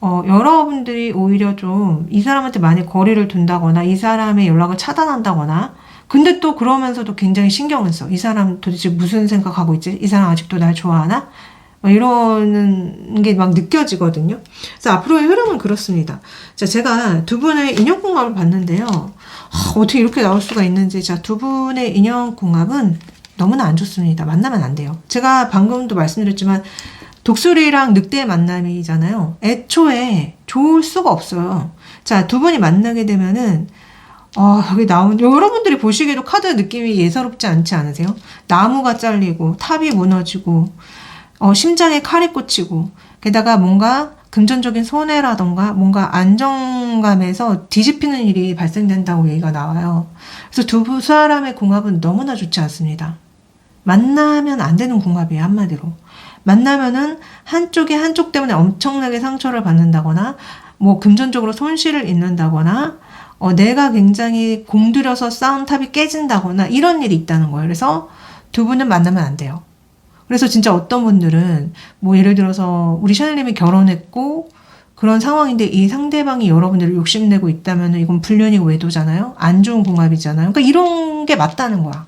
여러분들이 오히려 좀 이 사람한테 많이 거리를 둔다거나, 이 사람의 연락을 차단한다거나, 근데 또 그러면서도 굉장히 신경을 써. 이 사람 도대체 무슨 생각하고 있지? 이 사람 아직도 날 좋아하나? 이러는 게 막 느껴지거든요. 그래서 앞으로의 흐름은 그렇습니다. 자, 제가 두 분의 인연궁합을 봤는데요. 어떻게 이렇게 나올 수가 있는지. 자, 두 분의 인연궁합은 너무나 안 좋습니다. 만나면 안 돼요. 제가 방금도 말씀드렸지만 독수리랑 늑대의 만남이잖아요. 애초에 좋을 수가 없어요. 자, 두 분이 만나게 되면은 여기 나온, 여러분들이 보시기에도 카드 느낌이 예사롭지 않지 않으세요? 나무가 잘리고, 탑이 무너지고, 심장에 칼이 꽂히고, 게다가 뭔가 금전적인 손해라던가 뭔가 안정감에서 뒤집히는 일이 발생된다고 얘기가 나와요. 그래서 두 사람의 궁합은 너무나 좋지 않습니다. 만나면 안 되는 궁합이에요, 한마디로. 만나면은 한쪽이 한쪽 때문에 엄청나게 상처를 받는다거나, 뭐 금전적으로 손실을 입는다거나, 내가 굉장히 공들여서 쌓은 탑이 깨진다거나 이런 일이 있다는 거예요. 그래서 두 분은 만나면 안 돼요. 그래서 진짜 어떤 분들은 뭐 예를 들어서 우리 샤넬님이 결혼했고 그런 상황인데 이 상대방이 여러분들을 욕심내고 있다면 이건 불륜이고 외도잖아요. 안 좋은 궁합이잖아요. 그러니까 이런 게 맞다는 거야.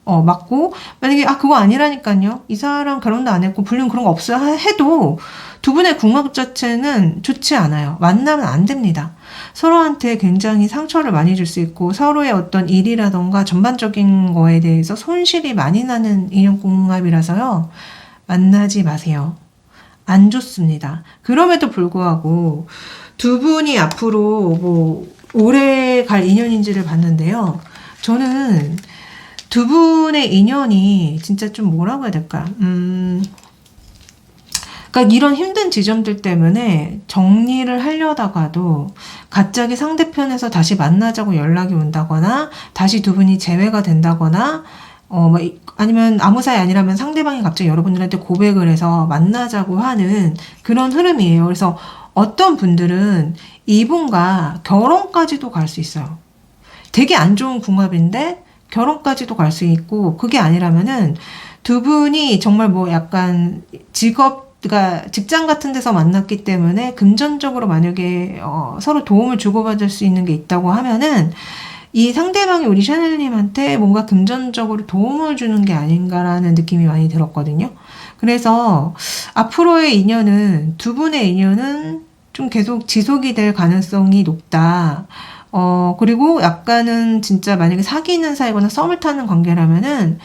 맞고 만약에 그거 아니라니까요. 이 사람 결혼도 안 했고 불륜 그런 거 없어요 해도 두 분의 궁합 자체는 좋지 않아요. 만나면 안 됩니다. 서로한테 굉장히 상처를 많이 줄 수 있고 서로의 어떤 일이라던가 전반적인 거에 대해서 손실이 많이 나는 인연궁합이라서요. 만나지 마세요. 안 좋습니다. 그럼에도 불구하고 두 분이 앞으로 뭐 오래 갈 인연인지를 봤는데요. 저는 두 분의 인연이 진짜 좀 뭐라고 해야 될까? 그러니까 이런 힘든 지점들 때문에 정리를 하려다가도 갑자기 상대편에서 다시 만나자고 연락이 온다거나 다시 두 분이 재회가 된다거나 아니면 아무 사이 아니라면 상대방이 갑자기 여러분들한테 고백을 해서 만나자고 하는 그런 흐름이에요. 그래서 어떤 분들은 이분과 결혼까지도 갈 수 있어요. 되게 안 좋은 궁합인데 결혼까지도 갈 수 있고 그게 아니라면은 두 분이 정말 뭐 약간 그러니까 직장 같은 데서 만났기 때문에 금전적으로 만약에 서로 도움을 주고받을 수 있는 게 있다고 하면은 이 상대방이 우리 샤넬님한테 뭔가 금전적으로 도움을 주는 게 아닌가라는 느낌이 많이 들었거든요. 그래서 앞으로의 인연은 두 분의 인연은 좀 계속 지속이 될 가능성이 높다. 그리고 약간은 진짜 만약에 사귀는 사이거나 썸을 타는 관계라면은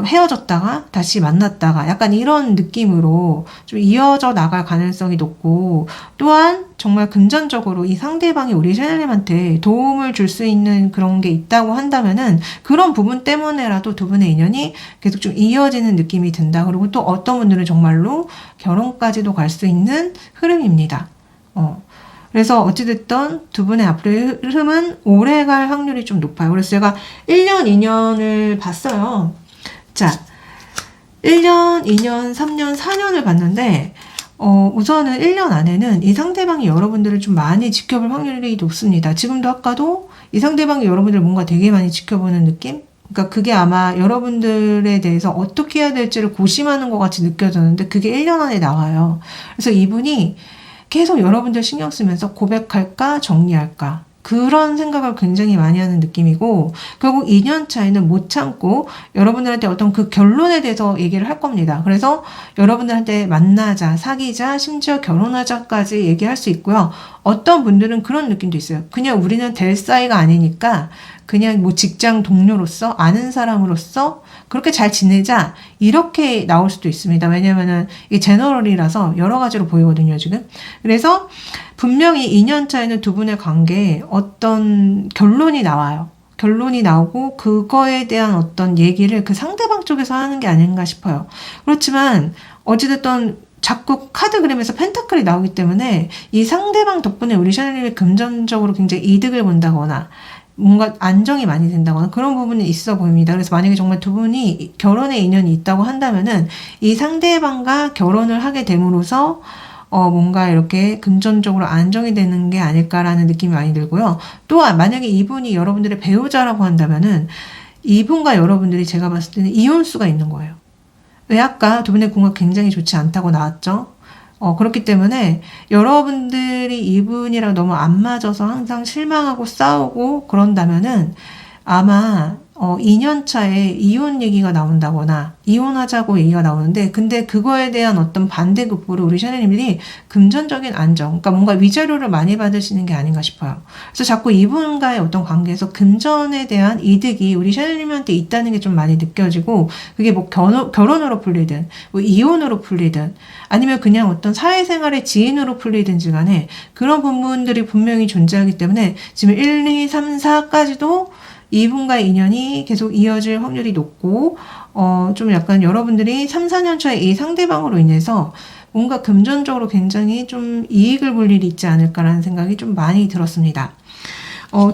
헤어졌다가 다시 만났다가 약간 이런 느낌으로 좀 이어져 나갈 가능성이 높고 또한 정말 금전적으로 이 상대방이 우리 샤넬님한테 도움을 줄 수 있는 그런 게 있다고 한다면은 그런 부분 때문에라도 두 분의 인연이 계속 좀 이어지는 느낌이 든다. 그리고 또 어떤 분들은 정말로 결혼까지도 갈 수 있는 흐름입니다. 그래서 어찌됐든 두 분의 앞으로의 흐름은 오래 갈 확률이 좀 높아요. 그래서 제가 1년, 2년을 봤어요. 자, 1년, 2년, 3년, 4년을 봤는데 우선은 1년 안에는 이 상대방이 여러분들을 좀 많이 지켜볼 확률이 높습니다. 지금도 아까도 이 상대방이 여러분들을 뭔가 되게 많이 지켜보는 느낌? 그러니까 그게 아마 여러분들에 대해서 어떻게 해야 될지를 고심하는 것 같이 느껴졌는데 그게 1년 안에 나와요. 그래서 이분이 계속 여러분들 신경 쓰면서 고백할까 정리할까 그런 생각을 굉장히 많이 하는 느낌이고 결국 2년 차에는 못 참고 여러분들한테 어떤 그 결론에 대해서 얘기를 할 겁니다. 그래서 여러분들한테 만나자, 사귀자, 심지어 결혼하자까지 얘기할 수 있고요. 어떤 분들은 그런 느낌도 있어요. 그냥 우리는 될 사이가 아니니까 그냥 뭐 직장 동료로서 아는 사람으로서 그렇게 잘 지내자 이렇게 나올 수도 있습니다. 왜냐면은 이게 제너럴이라서 여러 가지로 보이거든요, 지금. 그래서 분명히 2년 차에는 두 분의 관계에 어떤 결론이 나와요. 결론이 나오고 그거에 대한 어떤 얘기를 그 상대방 쪽에서 하는 게 아닌가 싶어요. 그렇지만 어찌됐든 자꾸 카드 그림에서 펜타클이 나오기 때문에 이 상대방 덕분에 우리 샤넬님이 금전적으로 굉장히 이득을 본다거나 뭔가 안정이 많이 된다거나 그런 부분이 있어 보입니다. 그래서 만약에 정말 두 분이 결혼의 인연이 있다고 한다면은 이 상대방과 결혼을 하게 됨으로써 뭔가 이렇게 금전적으로 안정이 되는 게 아닐까라는 느낌이 많이 들고요. 또한 만약에 이분이 여러분들의 배우자라고 한다면은 이분과 여러분들이 제가 봤을 때는 이혼수가 있는 거예요. 왜 아까 두 분의 궁합 굉장히 좋지 않다고 나왔죠? 그렇기 때문에 여러분들이 이분이랑 너무 안 맞아서 항상 실망하고 싸우고 그런다면은 아마 2년 차에 이혼 얘기가 나온다거나 이혼하자고 얘기가 나오는데 근데 그거에 대한 어떤 반대급부로 우리 샤넬님들이 금전적인 안정, 그러니까 뭔가 위자료를 많이 받으시는 게 아닌가 싶어요. 그래서 자꾸 이분과의 어떤 관계에서 금전에 대한 이득이 우리 샤넬님한테 있다는 게 좀 많이 느껴지고 그게 뭐 결혼으로 풀리든 뭐 이혼으로 풀리든 아니면 그냥 어떤 사회생활의 지인으로 풀리든지 간에 그런 부분들이 분명히 존재하기 때문에 지금 1, 2, 3, 4까지도 이분과의 인연이 계속 이어질 확률이 높고, 좀 약간 여러분들이 3, 4년 차에 이 상대방으로 인해서 뭔가 금전적으로 굉장히 좀 이익을 볼 일이 있지 않을까라는 생각이 좀 많이 들었습니다.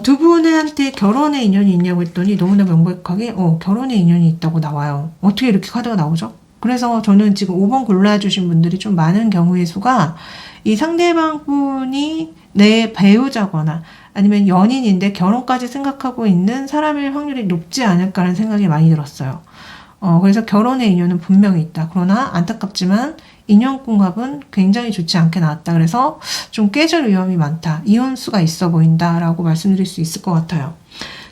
두 분한테 결혼의 인연이 있냐고 했더니 너무나 명백하게, 결혼의 인연이 있다고 나와요. 어떻게 이렇게 카드가 나오죠? 그래서 저는 지금 5번 골라주신 분들이 좀 많은 경우의 수가 이 상대방 분이 내 배우자거나 아니면 연인인데 결혼까지 생각하고 있는 사람일 확률이 높지 않을까라는 생각이 많이 들었어요. 그래서 결혼의 인연은 분명히 있다. 그러나 안타깝지만 인연궁합은 굉장히 좋지 않게 나왔다. 그래서 좀 깨질 위험이 많다. 이혼수가 있어 보인다라고 말씀드릴 수 있을 것 같아요.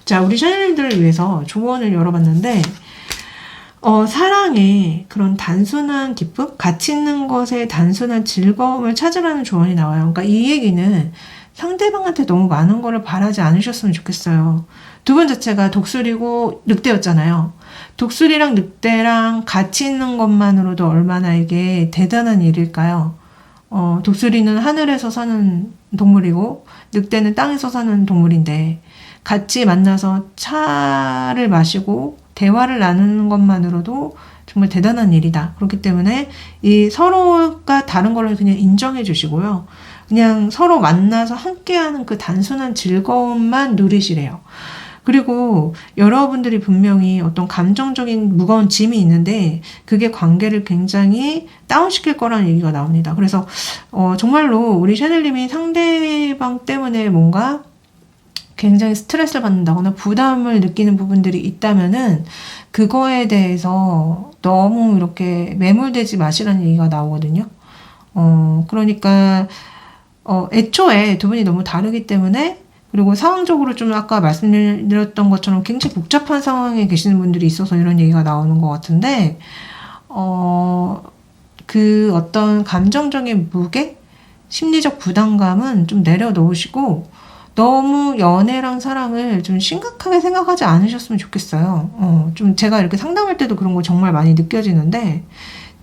자, 우리 샤넬님들을 위해서 조언을 열어봤는데 사랑의 그런 단순한 기쁨, 가치 있는 것에 단순한 즐거움을 찾으라는 조언이 나와요. 그러니까 이 얘기는 상대방한테 너무 많은 거를 바라지 않으셨으면 좋겠어요. 두 분 자체가 독수리고 늑대였잖아요. 독수리랑 늑대랑 같이 있는 것만으로도 얼마나 이게 대단한 일일까요? 독수리는 하늘에서 사는 동물이고 늑대는 땅에서 사는 동물인데 같이 만나서 차를 마시고 대화를 나누는 것만으로도 정말 대단한 일이다. 그렇기 때문에 이 서로가 다른 걸 그냥 인정해 주시고요. 그냥 서로 만나서 함께하는 그 단순한 즐거움만 누리시래요. 그리고 여러분들이 분명히 어떤 감정적인 무거운 짐이 있는데 그게 관계를 굉장히 다운시킬 거라는 얘기가 나옵니다. 그래서 정말로 우리 샤넬님이 상대방 때문에 뭔가 굉장히 스트레스를 받는다거나 부담을 느끼는 부분들이 있다면은 그거에 대해서 너무 이렇게 매몰되지 마시라는 얘기가 나오거든요. 그러니까 애초에 두 분이 너무 다르기 때문에 그리고 상황적으로 좀 아까 말씀드렸던 것처럼 굉장히 복잡한 상황에 계시는 분들이 있어서 이런 얘기가 나오는 것 같은데 그 어떤 감정적인 무게, 심리적 부담감은 좀 내려놓으시고 너무 연애랑 사랑을 좀 심각하게 생각하지 않으셨으면 좋겠어요. 좀 제가 이렇게 상담할 때도 그런 거 정말 많이 느껴지는데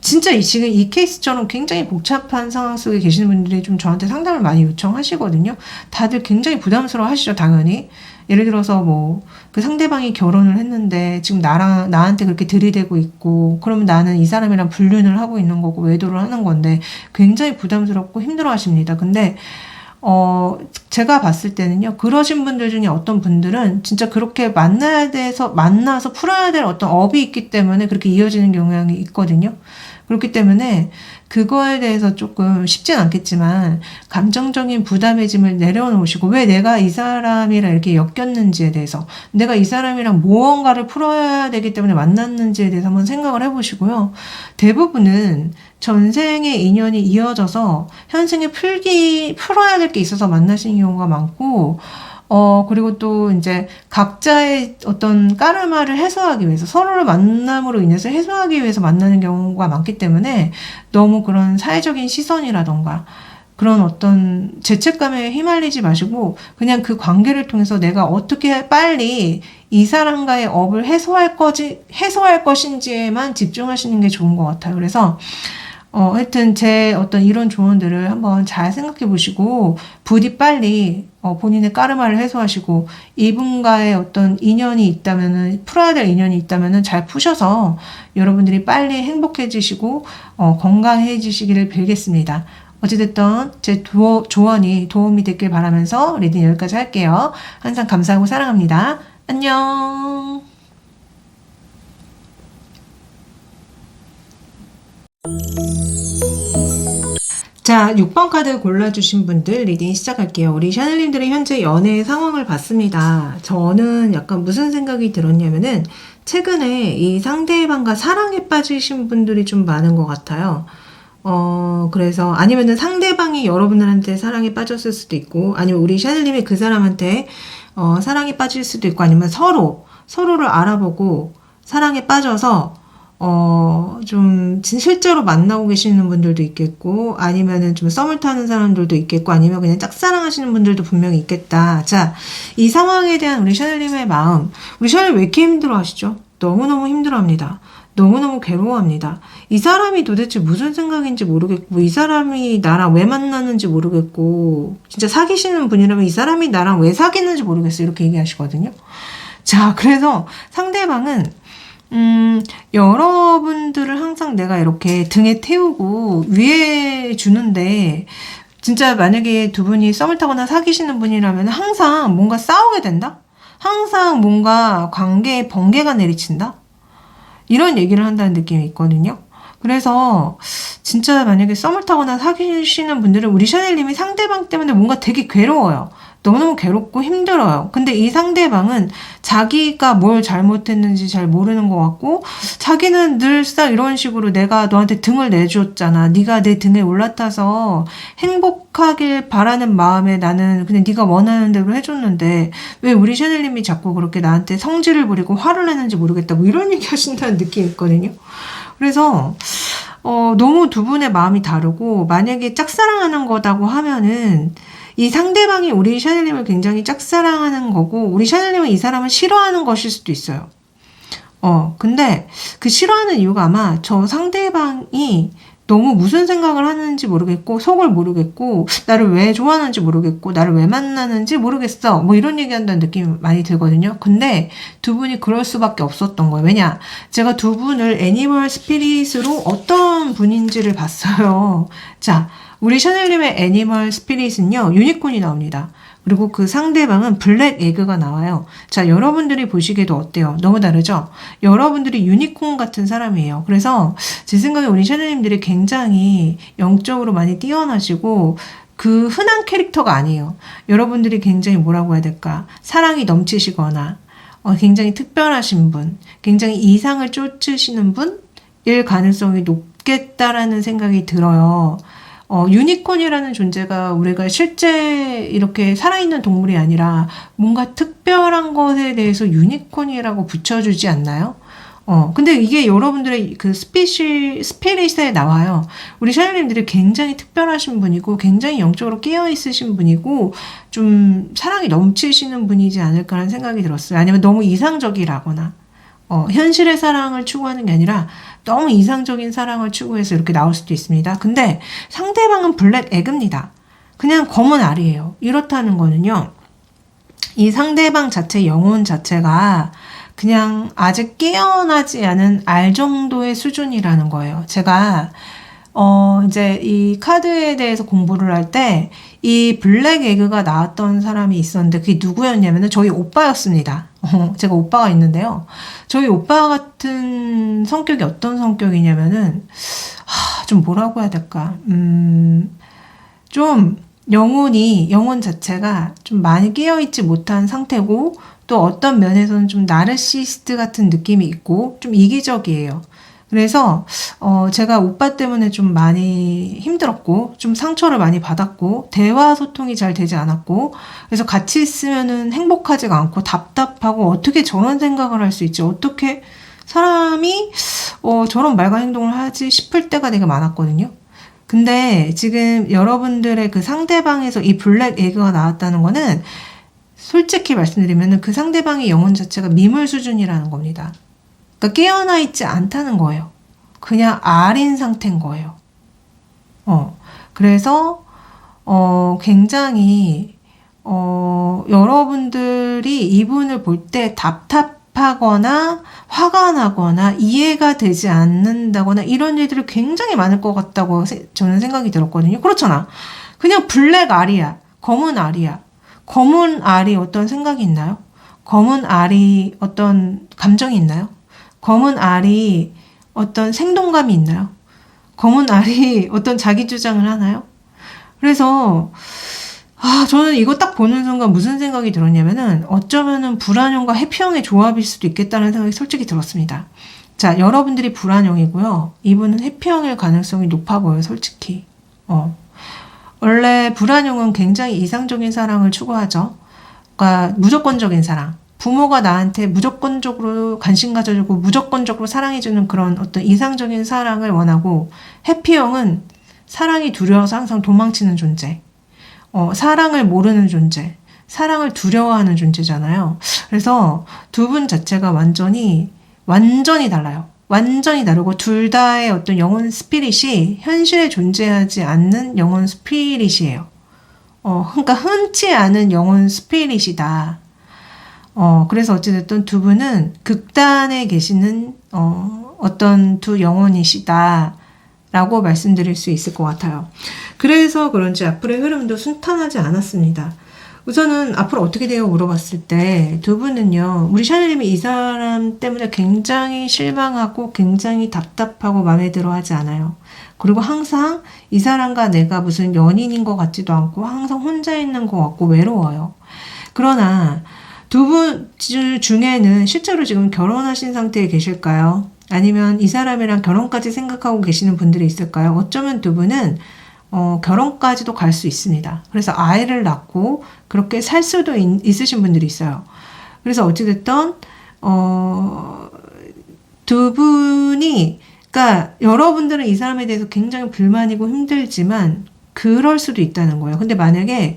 진짜 지금 이 케이스처럼 굉장히 복잡한 상황 속에 계시는 분들이 좀 저한테 상담을 많이 요청하시거든요. 다들 굉장히 부담스러워 하시죠, 당연히. 예를 들어서 뭐, 그 상대방이 결혼을 했는데 지금 나한테 그렇게 들이대고 있고, 그러면 나는 이 사람이랑 불륜을 하고 있는 거고, 외도를 하는 건데, 굉장히 부담스럽고 힘들어 하십니다. 근데, 제가 봤을 때는요, 그러신 분들 중에 어떤 분들은 진짜 그렇게 만나서 풀어야 될 어떤 업이 있기 때문에 그렇게 이어지는 경향이 있거든요. 그렇기 때문에 그거에 대해서 조금 쉽진 않겠지만 감정적인 부담의 짐을 내려놓으시고 왜 내가 이 사람이랑 이렇게 엮였는지에 대해서 내가 이 사람이랑 무언가를 풀어야 되기 때문에 만났는지에 대해서 한번 생각을 해보시고요. 대부분은 전생의 인연이 이어져서 현생에 풀어야 될 게 있어서 만나신 경우가 많고 그리고 또 이제 각자의 어떤 까르마를 해소하기 위해서 서로를 만남으로 인해서 해소하기 위해서 만나는 경우가 많기 때문에 너무 그런 사회적인 시선이라던가 그런 어떤 죄책감에 휘말리지 마시고 그냥 그 관계를 통해서 내가 어떻게 빨리 이 사람과의 업을 해소할 것인지에만 집중하시는 게 좋은 것 같아요. 그래서 하여튼 제 어떤 이런 조언들을 한번 잘 생각해 보시고 부디 빨리 본인의 까르마를 해소하시고 이분과의 어떤 인연이 있다면은 풀어야 될 인연이 있다면은 잘 푸셔서 여러분들이 빨리 행복해지시고 건강해지시기를 빌겠습니다. 어찌됐든 제 조언이 도움이 됐길 바라면서 리딩 여기까지 할게요. 항상 감사하고 사랑합니다. 안녕. 자, 6번 카드 골라주신 분들 리딩 시작할게요. 우리 샤넬님들의 현재 연애 상황을 봤습니다. 저는 약간 무슨 생각이 들었냐면은 최근에 이 상대방과 사랑에 빠지신 분들이 좀 많은 것 같아요. 그래서 아니면은 상대방이 여러분들한테 사랑에 빠졌을 수도 있고 아니면 우리 샤넬님이 그 사람한테 사랑에 빠질 수도 있고 아니면 서로 서로를 알아보고 사랑에 빠져서 좀 실제로 만나고 계시는 분들도 있겠고, 아니면은 좀 썸을 타는 사람들도 있겠고, 아니면 그냥 짝사랑하시는 분들도 분명히 있겠다. 자, 이 상황에 대한 우리 샤넬님의 마음. 우리 샤넬 왜 이렇게 힘들어 하시죠? 너무너무 힘들어 합니다. 너무너무 괴로워합니다. 이 사람이 도대체 무슨 생각인지 모르겠고, 이 사람이 나랑 왜 만나는지 모르겠고, 진짜 사귀시는 분이라면 이 사람이 나랑 왜 사귀는지 모르겠어요. 이렇게 얘기하시거든요. 자, 그래서 상대방은 여러분들을 항상 내가 이렇게 등에 태우고 위해 주는데, 진짜 만약에 두 분이 썸을 타거나 사귀시는 분이라면 항상 뭔가 싸우게 된다? 항상 뭔가 관계에 번개가 내리친다? 이런 얘기를 한다는 느낌이 있거든요. 그래서 진짜 만약에 썸을 타거나 사귀시는 분들은 우리 샤넬님이 상대방 때문에 뭔가 되게 괴로워요. 너무너무 괴롭고 힘들어요. 근데 이 상대방은 자기가 뭘 잘못했는지 잘 모르는 것 같고, 자기는 늘상 이런 식으로 내가 너한테 등을 내줬잖아. 네가 내 등에 올라타서 행복하길 바라는 마음에 나는 그냥 네가 원하는 대로 해줬는데 왜 우리 샤넬님이 자꾸 그렇게 나한테 성질을 부리고 화를 내는지 모르겠다. 뭐 이런 얘기 하신다는 느낌이 있거든요. 그래서 너무 두 분의 마음이 다르고, 만약에 짝사랑하는 거다고 하면은 이 상대방이 우리 샤넬님을 굉장히 짝사랑하는 거고, 우리 샤넬님은 이 사람을 싫어하는 것일 수도 있어요. 근데 그 싫어하는 이유가 아마 저 상대방이 너무 무슨 생각을 하는지 모르겠고, 속을 모르겠고, 나를 왜 좋아하는지 모르겠고, 나를 왜 만나는지 모르겠어. 뭐 이런 얘기한다는 느낌이 많이 들거든요. 근데 두 분이 그럴 수밖에 없었던 거예요. 왜냐? 제가 두 분을 애니멀 스피릿으로 어떤 분인지를 봤어요. 자, 우리 샤넬님의 애니멀 스피릿은요, 유니콘이 나옵니다. 그리고 그 상대방은 블랙 에그가 나와요. 자, 여러분들이 보시기에도 어때요? 너무 다르죠? 여러분들이 유니콘 같은 사람이에요. 그래서 제 생각에 우리 샤넬님들이 굉장히 영적으로 많이 뛰어나시고, 그 흔한 캐릭터가 아니에요. 여러분들이 굉장히 뭐라고 해야 될까? 사랑이 넘치시거나, 굉장히 특별하신 분, 굉장히 이상을 쫓으시는 분일 가능성이 높겠다라는 생각이 들어요. 유니콘이라는 존재가 우리가 실제 이렇게 살아있는 동물이 아니라 뭔가 특별한 것에 대해서 유니콘이라고 붙여주지 않나요? 근데 이게 여러분들의 그 스피릿에 나와요. 우리 샤넬님들이 굉장히 특별하신 분이고, 굉장히 영적으로 깨어있으신 분이고, 좀 사랑이 넘치시는 분이지 않을까라는 생각이 들었어요. 아니면 너무 이상적이라거나, 현실의 사랑을 추구하는 게 아니라 너무 이상적인 사랑을 추구해서 이렇게 나올 수도 있습니다. 근데 상대방은 블랙 에그입니다. 그냥 검은 알이에요. 이렇다는 거는요, 이 상대방 자체 영혼 자체가 그냥 아직 깨어나지 않은 알 정도의 수준이라는 거예요. 제가 이제 이 카드에 대해서 공부를 할 때 이 블랙 에그가 나왔던 사람이 있었는데, 그게 누구였냐면은 저희 오빠였습니다. 제가 오빠가 있는데요. 저희 오빠 같은 성격이 어떤 성격이냐면은, 좀 뭐라고 해야 될까? 좀 영혼 자체가 좀 많이 깨어있지 못한 상태고, 또 어떤 면에서는 좀 나르시시스트 같은 느낌이 있고, 좀 이기적이에요. 그래서 제가 오빠 때문에 좀 많이 힘들었고, 좀 상처를 많이 받았고, 대화 소통이 잘 되지 않았고, 그래서 같이 있으면은 행복하지가 않고 답답하고, 어떻게 저런 생각을 할 수 있지? 어떻게 사람이 저런 말과 행동을 하지 싶을 때가 되게 많았거든요. 근데 지금 여러분들의 그 상대방에서 이 블랙 에그가 나왔다는 거는, 솔직히 말씀드리면 그 상대방의 영혼 자체가 미물 수준이라는 겁니다. 그러니까 깨어나 있지 않다는 거예요. 그냥 알인 상태인 거예요. 그래서 굉장히 여러분들이 이분을 볼 때 답답하거나 화가 나거나 이해가 되지 않는다거나 이런 일들이 굉장히 많을 것 같다고 저는 생각이 들었거든요. 그렇잖아. 그냥 블랙 알이야. 검은 알이야. 검은 알이 어떤 생각이 있나요? 검은 알이 어떤 감정이 있나요? 검은 알이 어떤 생동감이 있나요? 검은 알이 어떤 자기 주장을 하나요? 그래서 저는 이거 딱 보는 순간 무슨 생각이 들었냐면은, 어쩌면은 불안형과 해피형의 조합일 수도 있겠다는 생각이 솔직히 들었습니다. 자, 여러분들이 불안형이고요. 이분은 해피형일 가능성이 높아 보여요, 솔직히. 원래 불안형은 굉장히 이상적인 사랑을 추구하죠. 그러니까 무조건적인 사랑. 부모가 나한테 무조건적으로 관심 가져주고 무조건적으로 사랑해주는 그런 어떤 이상적인 사랑을 원하고, 해피형은 사랑이 두려워서 항상 도망치는 존재, 사랑을 모르는 존재, 사랑을 두려워하는 존재잖아요. 그래서 두 분 자체가 완전히 달라요. 완전히 다르고 둘 다의 어떤 영혼 스피릿이 현실에 존재하지 않는 영혼 스피릿이에요. 그러니까 흔치 않은 영혼 스피릿이다. 그래서 어찌됐든 두 분은 극단에 계시는 어떤 두 영혼이시다 라고 말씀드릴 수 있을 것 같아요. 그래서 그런지 앞으로의 흐름도 순탄하지 않았습니다. 우선은 앞으로 어떻게 돼요? 물어봤을 때 두 분은요, 우리 샤넬님이 이 사람 때문에 굉장히 실망하고 굉장히 답답하고 마음에 들어 하지 않아요. 그리고 항상 이 사람과 내가 무슨 연인인 것 같지도 않고 항상 혼자 있는 것 같고 외로워요. 그러나 두 분 중에는 실제로 지금 결혼하신 상태에 계실까요? 아니면 이 사람이랑 결혼까지 생각하고 계시는 분들이 있을까요? 어쩌면 두 분은 결혼까지도 갈 수 있습니다. 그래서 아이를 낳고 그렇게 살 수도 있으신 분들이 있어요. 그래서 어찌됐든 두 분이, 그러니까 여러분들은 이 사람에 대해서 굉장히 불만이고 힘들지만 그럴 수도 있다는 거예요. 근데 만약에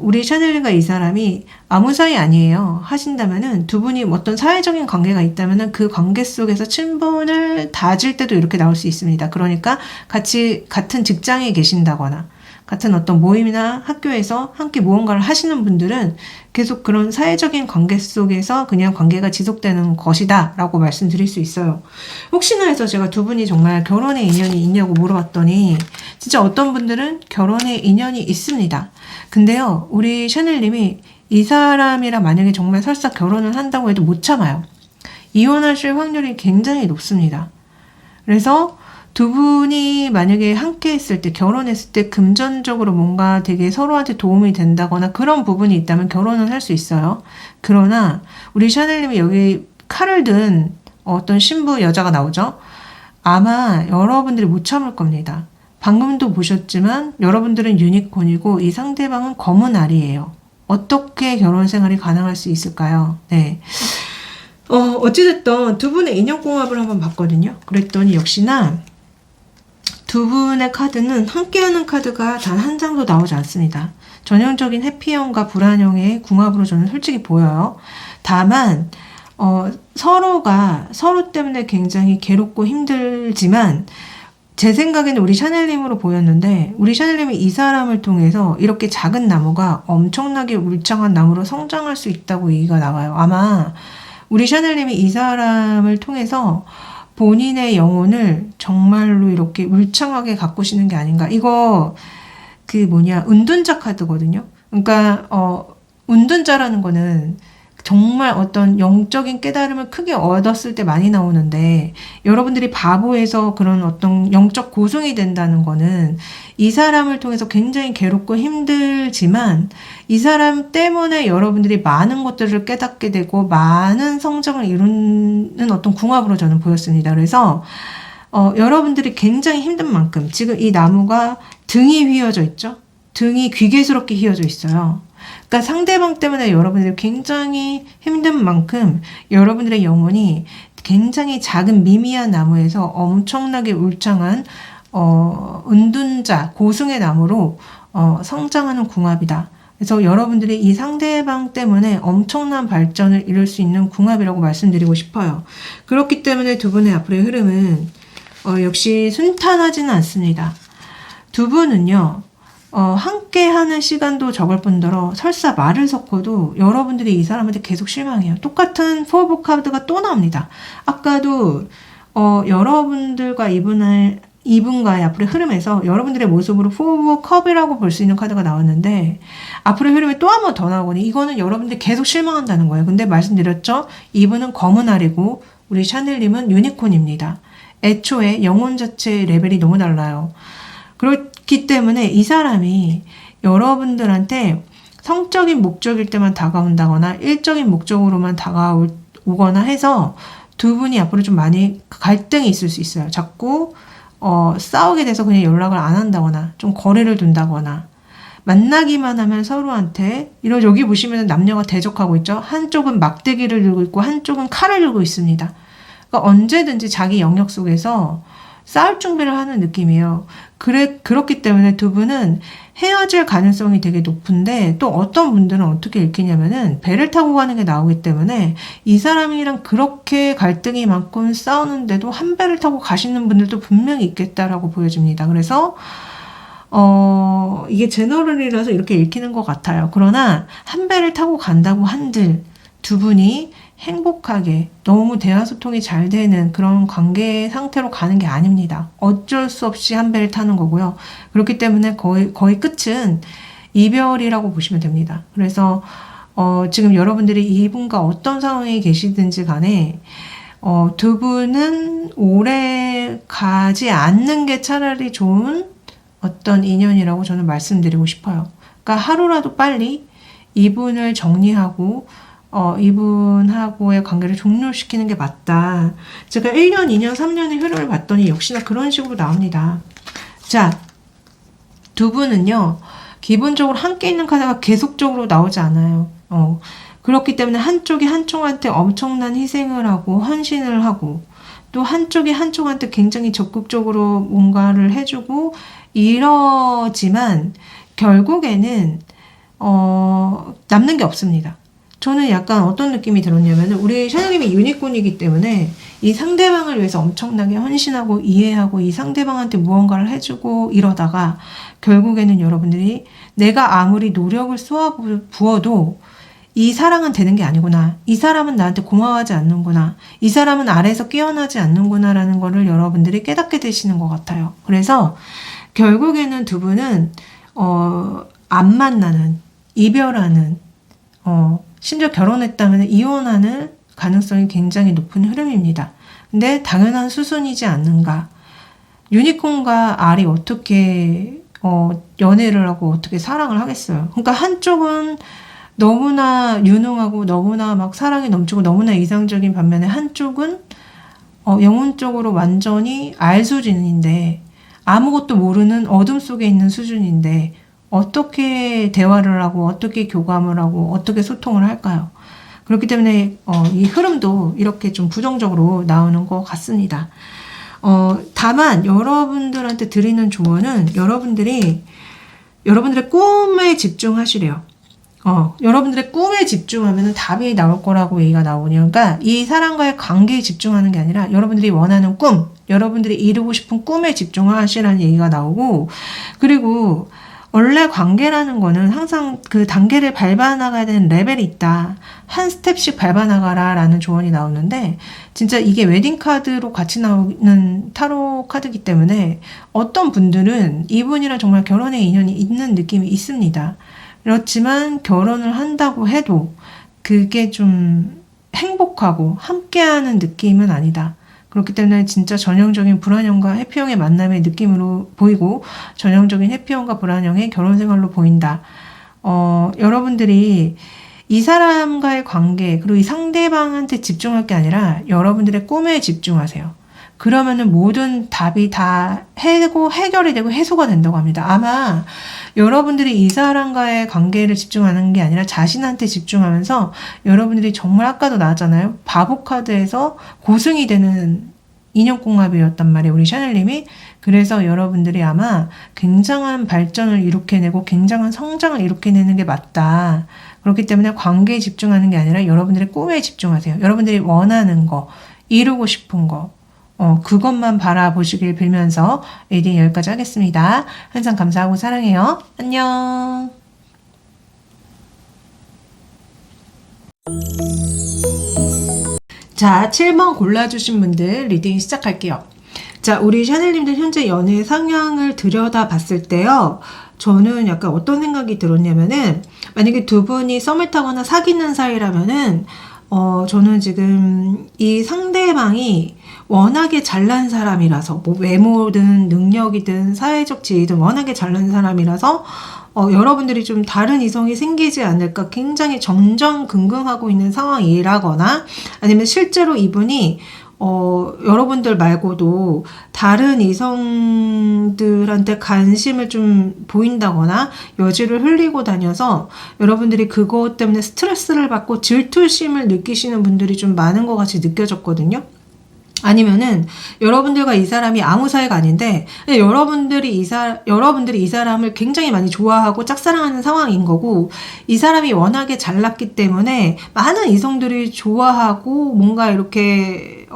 우리 샤넬님과 이 사람이 아무 사이 아니에요 하신다면은, 두 분이 어떤 사회적인 관계가 있다면은 그 관계 속에서 친분을 다질 때도 이렇게 나올 수 있습니다. 그러니까 같은 직장에 계신다거나 같은 어떤 모임이나 학교에서 함께 무언가를 하시는 분들은 계속 그런 사회적인 관계 속에서 그냥 관계가 지속되는 것이다 라고 말씀드릴 수 있어요. 혹시나 해서 제가 두 분이 정말 결혼에 인연이 있냐고 물어봤더니 진짜 어떤 분들은 결혼에 인연이 있습니다. 근데요, 우리 샤넬님이 이 사람이랑 만약에 정말 설사 결혼을 한다고 해도 못 참아요. 이혼하실 확률이 굉장히 높습니다. 그래서 두 분이 만약에 함께 했을 때, 결혼했을 때 금전적으로 뭔가 되게 서로한테 도움이 된다거나 그런 부분이 있다면 결혼은 할 수 있어요. 그러나 우리 샤넬님이 여기 칼을 든 어떤 신부 여자가 나오죠. 아마 여러분들이 못 참을 겁니다. 방금도 보셨지만 여러분들은 유니콘이고 이 상대방은 검은 알이에요. 어떻게 결혼 생활이 가능할 수 있을까요? 네. 어찌됐든 두 분의 인연궁합을 한번 봤거든요. 그랬더니 역시나 두 분의 카드는 함께하는 카드가 단 한 장도 나오지 않습니다. 전형적인 해피형과 불안형의 궁합으로 저는 솔직히 보여요. 다만 서로가 서로 때문에 굉장히 괴롭고 힘들지만 제 생각에는 우리 샤넬님으로 보였는데, 우리 샤넬님이 이 사람을 통해서 이렇게 작은 나무가 엄청나게 울창한 나무로 성장할 수 있다고 얘기가 나와요. 아마 우리 샤넬님이 이 사람을 통해서 본인의 영혼을 정말로 이렇게 울창하게 가꾸시는 게 아닌가. 이거 은둔자 카드거든요. 그러니까 은둔자라는 거는 정말 어떤 영적인 깨달음을 크게 얻었을 때 많이 나오는데, 여러분들이 바보에서 그런 어떤 영적 고승이 된다는 거는 이 사람을 통해서 굉장히 괴롭고 힘들지만 이 사람 때문에 여러분들이 많은 것들을 깨닫게 되고 많은 성장을 이루는 어떤 궁합으로 저는 보였습니다. 그래서 여러분들이 굉장히 힘든 만큼 지금 이 나무가 등이 휘어져 있죠. 등이 귀괴스럽게 휘어져 있어요. 그러니까 상대방 때문에 여러분들이 굉장히 힘든 만큼 여러분들의 영혼이 굉장히 작은 미미한 나무에서 엄청나게 울창한 은둔자, 고승의 나무로 성장하는 궁합이다. 그래서 여러분들이 이 상대방 때문에 엄청난 발전을 이룰 수 있는 궁합이라고 말씀드리고 싶어요. 그렇기 때문에 두 분의 앞으로의 흐름은 역시 순탄하지는 않습니다. 두 분은요, 함께 하는 시간도 적을 뿐더러 설사 말을 섞어도 여러분들이 이 사람한테 계속 실망해요. 똑같은 포 오브 카드가 또 나옵니다. 아까도 여러분들과 이분과의 앞으로의 흐름에서 여러분들의 모습으로 포 오브 컵이라고 볼 수 있는 카드가 나왔는데, 앞으로의 흐름에 또 한 번 더 나오거니 이거는 여러분들이 계속 실망한다는 거예요. 근데 말씀드렸죠? 이분은 검은 알이고 우리 샤넬님은 유니콘입니다. 애초에 영혼 자체의 레벨이 너무 달라요. 그렇기 때문에 이 사람이 여러분들한테 성적인 목적일 때만 다가온다거나 일적인 목적으로만 다가오거나 해서 두 분이 앞으로 좀 많이 갈등이 있을 수 있어요. 자꾸 싸우게 돼서 그냥 연락을 안 한다거나 좀 거리를 둔다거나, 만나기만 하면 서로한테 이런 여기 보시면 남녀가 대적하고 있죠. 한쪽은 막대기를 들고 있고 한쪽은 칼을 들고 있습니다. 그러니까 언제든지 자기 영역 속에서 싸울 준비를 하는 느낌이에요. 그렇기 때문에 두 분은 헤어질 가능성이 되게 높은데 또 어떤 분들은 어떻게 읽히냐면은 배를 타고 가는 게 나오기 때문에 이 사람이랑 그렇게 갈등이 많고 싸우는데도 한 배를 타고 가시는 분들도 분명히 있겠다라고 보여집니다. 그래서 이게 제너럴이라서 이렇게 읽히는 것 같아요. 그러나 한 배를 타고 간다고 한들 두 분이 행복하게 너무 대화소통이 잘 되는 그런 관계 상태로 가는 게 아닙니다. 어쩔 수 없이 한 배를 타는 거고요. 그렇기 때문에 거의 끝은 이별이라고 보시면 됩니다. 그래서 지금 여러분들이 이분과 어떤 상황에 계시든지 간에 두 분은 오래 가지 않는 게 차라리 좋은 어떤 인연이라고 저는 말씀드리고 싶어요. 그러니까 하루라도 빨리 이분을 정리하고 이분하고의 관계를 종료시키는 게 맞다. 제가 1년, 2년, 3년의 흐름을 봤더니 역시나 그런 식으로 나옵니다. 자, 두 분은요, 기본적으로 함께 있는 카드가 계속적으로 나오지 않아요. 그렇기 때문에 한쪽이 한쪽한테 엄청난 희생을 하고 헌신을 하고 또 한쪽이 한쪽한테 굉장히 적극적으로 뭔가를 해주고 이러지만 결국에는 남는 게 없습니다. 저는 약간 어떤 느낌이 들었냐면 우리 샤넬님이 유니콘이기 때문에 이 상대방을 위해서 엄청나게 헌신하고 이해하고 이 상대방한테 무언가를 해주고 이러다가 결국에는 여러분들이 내가 아무리 노력을 쏘아 부어도 이 사랑은 되는 게 아니구나. 이 사람은 나한테 고마워하지 않는구나. 이 사람은 아래에서 깨어나지 않는구나 라는 거를 여러분들이 깨닫게 되시는 것 같아요. 그래서 결국에는 두 분은 안 만나는, 이별하는, 심지어 결혼했다면 이혼하는 가능성이 굉장히 높은 흐름입니다. 근데 당연한 수순이지 않는가. 유니콘과 알이 어떻게 연애를 하고 어떻게 사랑을 하겠어요. 그러니까 한쪽은 너무나 유능하고 너무나 막 사랑이 넘치고 너무나 이상적인 반면에 한쪽은 영혼적으로 완전히 알 수준인데 아무것도 모르는 어둠 속에 있는 수준인데 어떻게 대화를 하고 어떻게 교감을 하고 어떻게 소통을 할까요? 그렇기 때문에 이 흐름도 이렇게 좀 부정적으로 나오는 것 같습니다. 다만 여러분들한테 드리는 조언은 여러분들의 꿈에 집중하시래요. 여러분들의 꿈에 집중하면 답이 나올 거라고 얘기가 나오네요. 그러니까 이 사람과의 관계에 집중하는 게 아니라 여러분들이 원하는 꿈, 여러분들이 이루고 싶은 꿈에 집중하시라는 얘기가 나오고, 그리고 원래 관계라는 거는 항상 그 단계를 밟아 나가야 되는 레벨이 있다. 한 스텝씩 밟아 나가라 라는 조언이 나오는데 진짜 이게 웨딩카드로 같이 나오는 타로 카드이기 때문에 어떤 분들은 이분이랑 정말 결혼의 인연이 있는 느낌이 있습니다. 그렇지만 결혼을 한다고 해도 그게 좀 행복하고 함께하는 느낌은 아니다. 그렇기 때문에 진짜 전형적인 불안형과 해피형의 만남의 느낌으로 보이고 전형적인 해피형과 불안형의 결혼 생활로 보인다. 여러분들이 이 사람과의 관계 그리고 이 상대방한테 집중할 게 아니라 여러분들의 꿈에 집중하세요. 그러면은 모든 답이 다 해결이 되고 해소가 된다고 합니다. 아마 여러분들이 이 사람과의 관계를 집중하는 게 아니라 자신한테 집중하면서 여러분들이 정말 아까도 나왔잖아요. 바보 카드에서 고승이 되는 인연궁합이었단 말이에요. 우리 샤넬님이. 그래서 여러분들이 아마 굉장한 발전을 일으켜내고 굉장한 성장을 일으켜내는 게 맞다. 그렇기 때문에 관계에 집중하는 게 아니라 여러분들의 꿈에 집중하세요. 여러분들이 원하는 거, 이루고 싶은 거. 그것만 바라보시길 빌면서 리딩 여기까지 하겠습니다. 항상 감사하고 사랑해요. 안녕. 자, 7번 골라주신 분들 리딩 시작할게요. 자, 우리 샤넬님들 현재 연애 상황을 들여다봤을 때요. 저는 약간 어떤 생각이 들었냐면은 만약에 두 분이 썸을 타거나 사귀는 사이라면은 저는 지금 이 상대방이 워낙에 잘난 사람이라서 뭐 외모든 능력이든 사회적 지위든 워낙에 잘난 사람이라서 여러분들이 좀 다른 이성이 생기지 않을까 굉장히 전전긍긍하고 있는 상황이라거나 아니면 실제로 이분이 여러분들 말고도 다른 이성들한테 관심을 좀 보인다거나 여지를 흘리고 다녀서 여러분들이 그것 때문에 스트레스를 받고 질투심을 느끼시는 분들이 좀 많은 것 같이 느껴졌거든요. 아니면은 여러분들과 이 사람이 아무 사이가 아닌데 여러분들이 이 사람을 굉장히 많이 좋아하고 짝사랑하는 상황인 거고, 이 사람이 워낙에 잘났기 때문에 많은 이성들이 좋아하고 뭔가 이렇게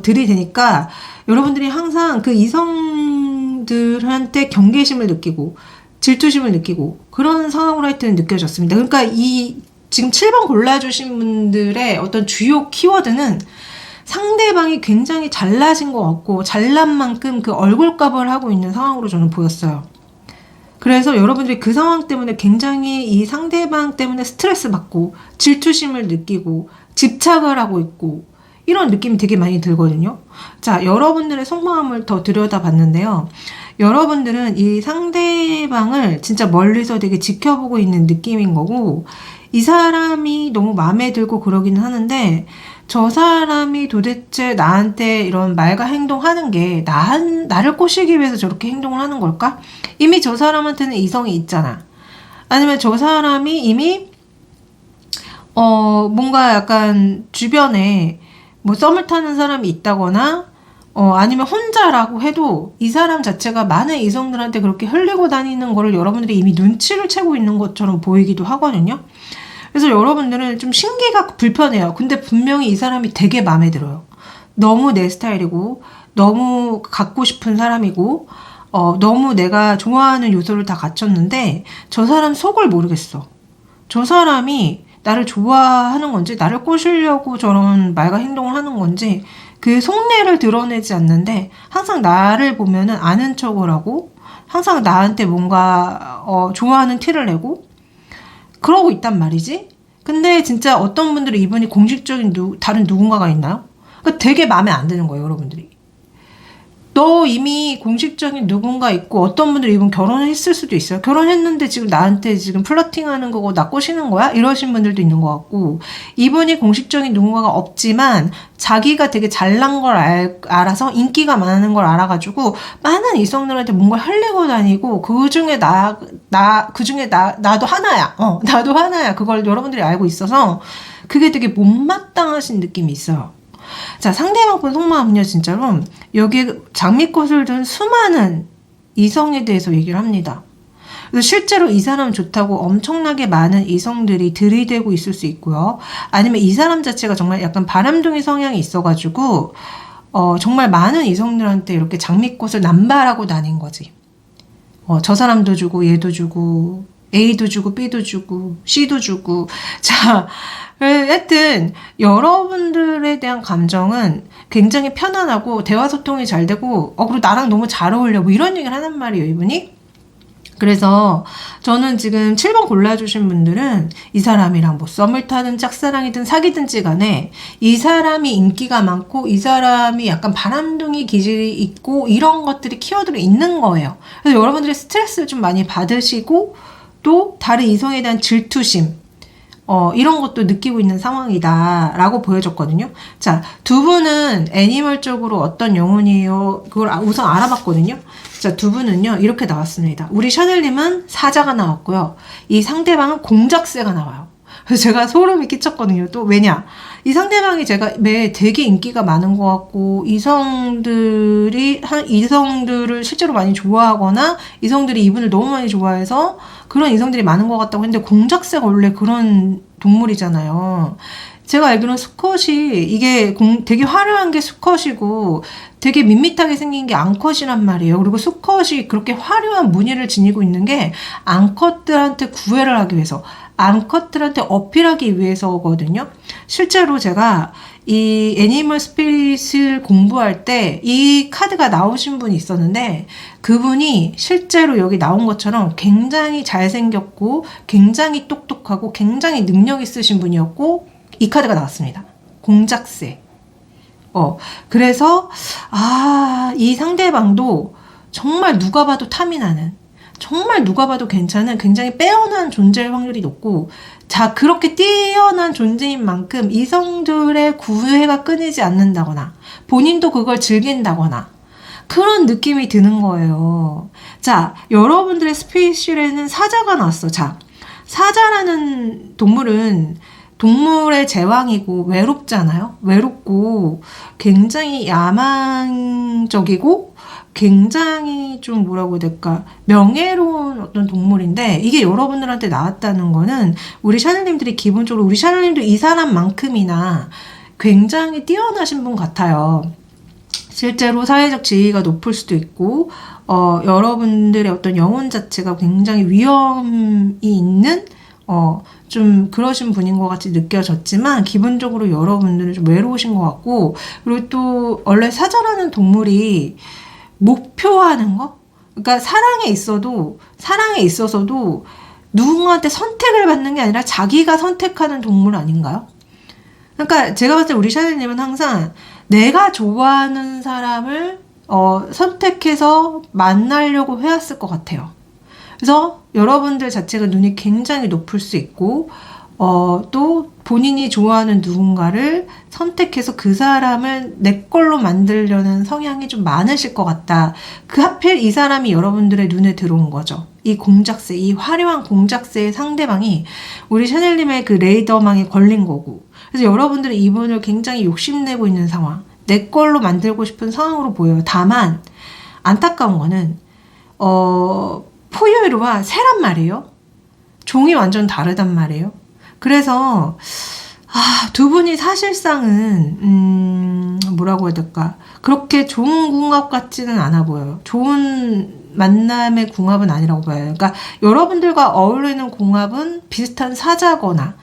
들이대니까 여러분들이 항상 그 이성들한테 경계심을 느끼고 질투심을 느끼고 그런 상황으로 하여튼 느껴졌습니다. 그러니까 이 지금 7번 골라주신 분들의 어떤 주요 키워드는 상대방이 굉장히 잘나신 것 같고 잘난 만큼 그 얼굴값을 하고 있는 상황으로 저는 보였어요. 그래서 여러분들이 그 상황 때문에 굉장히 이 상대방 때문에 스트레스 받고 질투심을 느끼고 집착을 하고 있고 이런 느낌이 되게 많이 들거든요. 자, 여러분들의 속마음을 더 들여다봤는데요. 여러분들은 이 상대방을 진짜 멀리서 되게 지켜보고 있는 느낌인 거고, 이 사람이 너무 마음에 들고 그러기는 하는데 저 사람이 도대체 나한테 이런 말과 행동하는 게 나를 꼬시기 위해서 저렇게 행동을 하는 걸까? 이미 저 사람한테는 이성이 있잖아. 아니면 저 사람이 이미 뭔가 약간 주변에 뭐 썸을 타는 사람이 있다거나 아니면 혼자라고 해도 이 사람 자체가 많은 이성들한테 그렇게 흘리고 다니는 거를 여러분들이 이미 눈치를 채고 있는 것처럼 보이기도 하거든요. 그래서 여러분들은 좀 신기가 불편해요. 근데 분명히 이 사람이 되게 마음에 들어요. 너무 내 스타일이고 너무 갖고 싶은 사람이고 너무 내가 좋아하는 요소를 다 갖췄는데 저 사람 속을 모르겠어. 저 사람이 나를 좋아하는 건지 나를 꼬시려고 저런 말과 행동을 하는 건지 그 속내를 드러내지 않는데 항상 나를 보면은 아는 척을 하고 항상 나한테 뭔가 좋아하는 티를 내고 그러고 있단 말이지. 근데 진짜 어떤 분들은 이분이 공식적인 다른 누군가가 있나요? 그러니까 되게 마음에 안 드는 거예요, 여러분들이. 너 이미 공식적인 누군가 있고, 어떤 분들이 이분 결혼했을 수도 있어요. 결혼했는데 지금 나한테 지금 플러팅하는 거고 나 꼬시는 거야? 이러신 분들도 있는 것 같고, 이분이 공식적인 누군가가 없지만 자기가 되게 잘난 걸 알아서 인기가 많은 걸 알아가지고 많은 이성들한테 뭔가 흘리고 다니고 그 중에 나도 하나야. 나도 하나야. 그걸 여러분들이 알고 있어서 그게 되게 못마땅하신 느낌이 있어요. 자, 상대방 분 속마음은요, 진짜로 여기에 장미꽃을 든 수많은 이성에 대해서 얘기를 합니다. 그래서 실제로 이 사람 좋다고 엄청나게 많은 이성들이 들이대고 있을 수 있고요. 아니면 이 사람 자체가 정말 약간 바람둥이 성향이 있어가지고 정말 많은 이성들한테 이렇게 장미꽃을 남발하고 다닌 거지. 저 사람도 주고 얘도 주고 A도 주고 B도 주고 C도 주고. 자, 하여튼 여러분들에 대한 감정은 굉장히 편안하고 대화 소통이 잘 되고 그리고 나랑 너무 잘 어울려 뭐 이런 얘기를 하는 말이에요, 이분이. 그래서 저는 지금 7번 골라주신 분들은 이 사람이랑 뭐 썸을 타든 짝사랑이든 사귀든지 간에 이 사람이 인기가 많고 이 사람이 약간 바람둥이 기질이 있고 이런 것들이 키워드로 있는 거예요. 그래서 여러분들이 스트레스를 좀 많이 받으시고 또 다른 이성에 대한 질투심 이런 것도 느끼고 있는 상황이다 라고 보여졌거든요. 자, 두 분은 애니멀적으로 어떤 영혼이에요? 그걸 우선 알아봤거든요. 자, 두 분은요 이렇게 나왔습니다. 우리 샤넬님은 사자가 나왔고요. 이 상대방은 공작새가 나와요. 그래서 제가 소름이 끼쳤거든요. 또 왜냐? 이 상대방이 되게 인기가 많은 것 같고 이성들을 실제로 많이 좋아하거나 이성들이 이분을 너무 많이 좋아해서 그런 이성들이 많은 것 같다고 했는데 공작새가 원래 그런 동물이잖아요. 제가 알기로는 수컷이 이게 되게 화려한 게 수컷이고 되게 밋밋하게 생긴 게 암컷이란 말이에요. 그리고 수컷이 그렇게 화려한 무늬를 지니고 있는 게 암컷들한테 구애를 하기 위해서, 암컷들한테 어필하기 위해서거든요. 실제로 제가 이 애니멀 스피릿을 공부할 때 이 카드가 나오신 분이 있었는데 그분이 실제로 여기 나온 것처럼 굉장히 잘생겼고 굉장히 똑똑하고 굉장히 능력 있으신 분이었고 이 카드가 나왔습니다. 공작새. 그래서 이 상대방도 정말 누가 봐도 탐이 나는, 정말 누가 봐도 괜찮은 굉장히 빼어난 존재일 확률이 높고 자, 그렇게 뛰어난 존재인 만큼 이성들의 구애가 끊이지 않는다거나 본인도 그걸 즐긴다거나 그런 느낌이 드는 거예요. 자, 여러분들의 스페이스에는 사자가 나왔어. 자, 사자라는 동물은 동물의 제왕이고 외롭잖아요. 외롭고 굉장히 야망적이고 굉장히 좀 뭐라고 해야 될까, 명예로운 어떤 동물인데, 이게 여러분들한테 나왔다는 거는 우리 샤넬님들이 기본적으로, 우리 샤넬님도 이 사람만큼이나 굉장히 뛰어나신 분 같아요. 실제로 사회적 지위가 높을 수도 있고, 여러분들의 어떤 영혼 자체가 굉장히 위험이 있는 좀 그러신 분인 것 같이 느껴졌지만, 기본적으로 여러분들은 좀 외로우신 것 같고, 그리고 또 원래 사자라는 동물이 목표하는 거? 그러니까 사랑에 있어서도 누군가한테 선택을 받는 게 아니라 자기가 선택하는 동물 아닌가요? 그러니까 제가 봤을 때 우리 샤넬님은 항상 내가 좋아하는 사람을 선택해서 만나려고 해왔을 것 같아요. 그래서 여러분들 자체가 눈이 굉장히 높을 수 있고, 또 본인이 좋아하는 누군가를 선택해서 그 사람을 내 걸로 만들려는 성향이 좀 많으실 것 같다. 그 하필 이 사람이 여러분들의 눈에 들어온 거죠. 이 공작새, 이 화려한 공작새의 상대방이 우리 샤넬님의 그 레이더망에 걸린 거고, 그래서 여러분들은 이분을 굉장히 욕심내고 있는 상황, 내 걸로 만들고 싶은 상황으로 보여요. 다만 안타까운 거는 포유류와 새란 말이에요. 종이 완전 다르단 말이에요. 그래서 두 분이 사실상은 뭐라고 해야 될까, 그렇게 좋은 궁합 같지는 않아 보여요. 좋은 만남의 궁합은 아니라고 봐요. 그러니까 여러분들과 어울리는 궁합은 비슷한 사자거나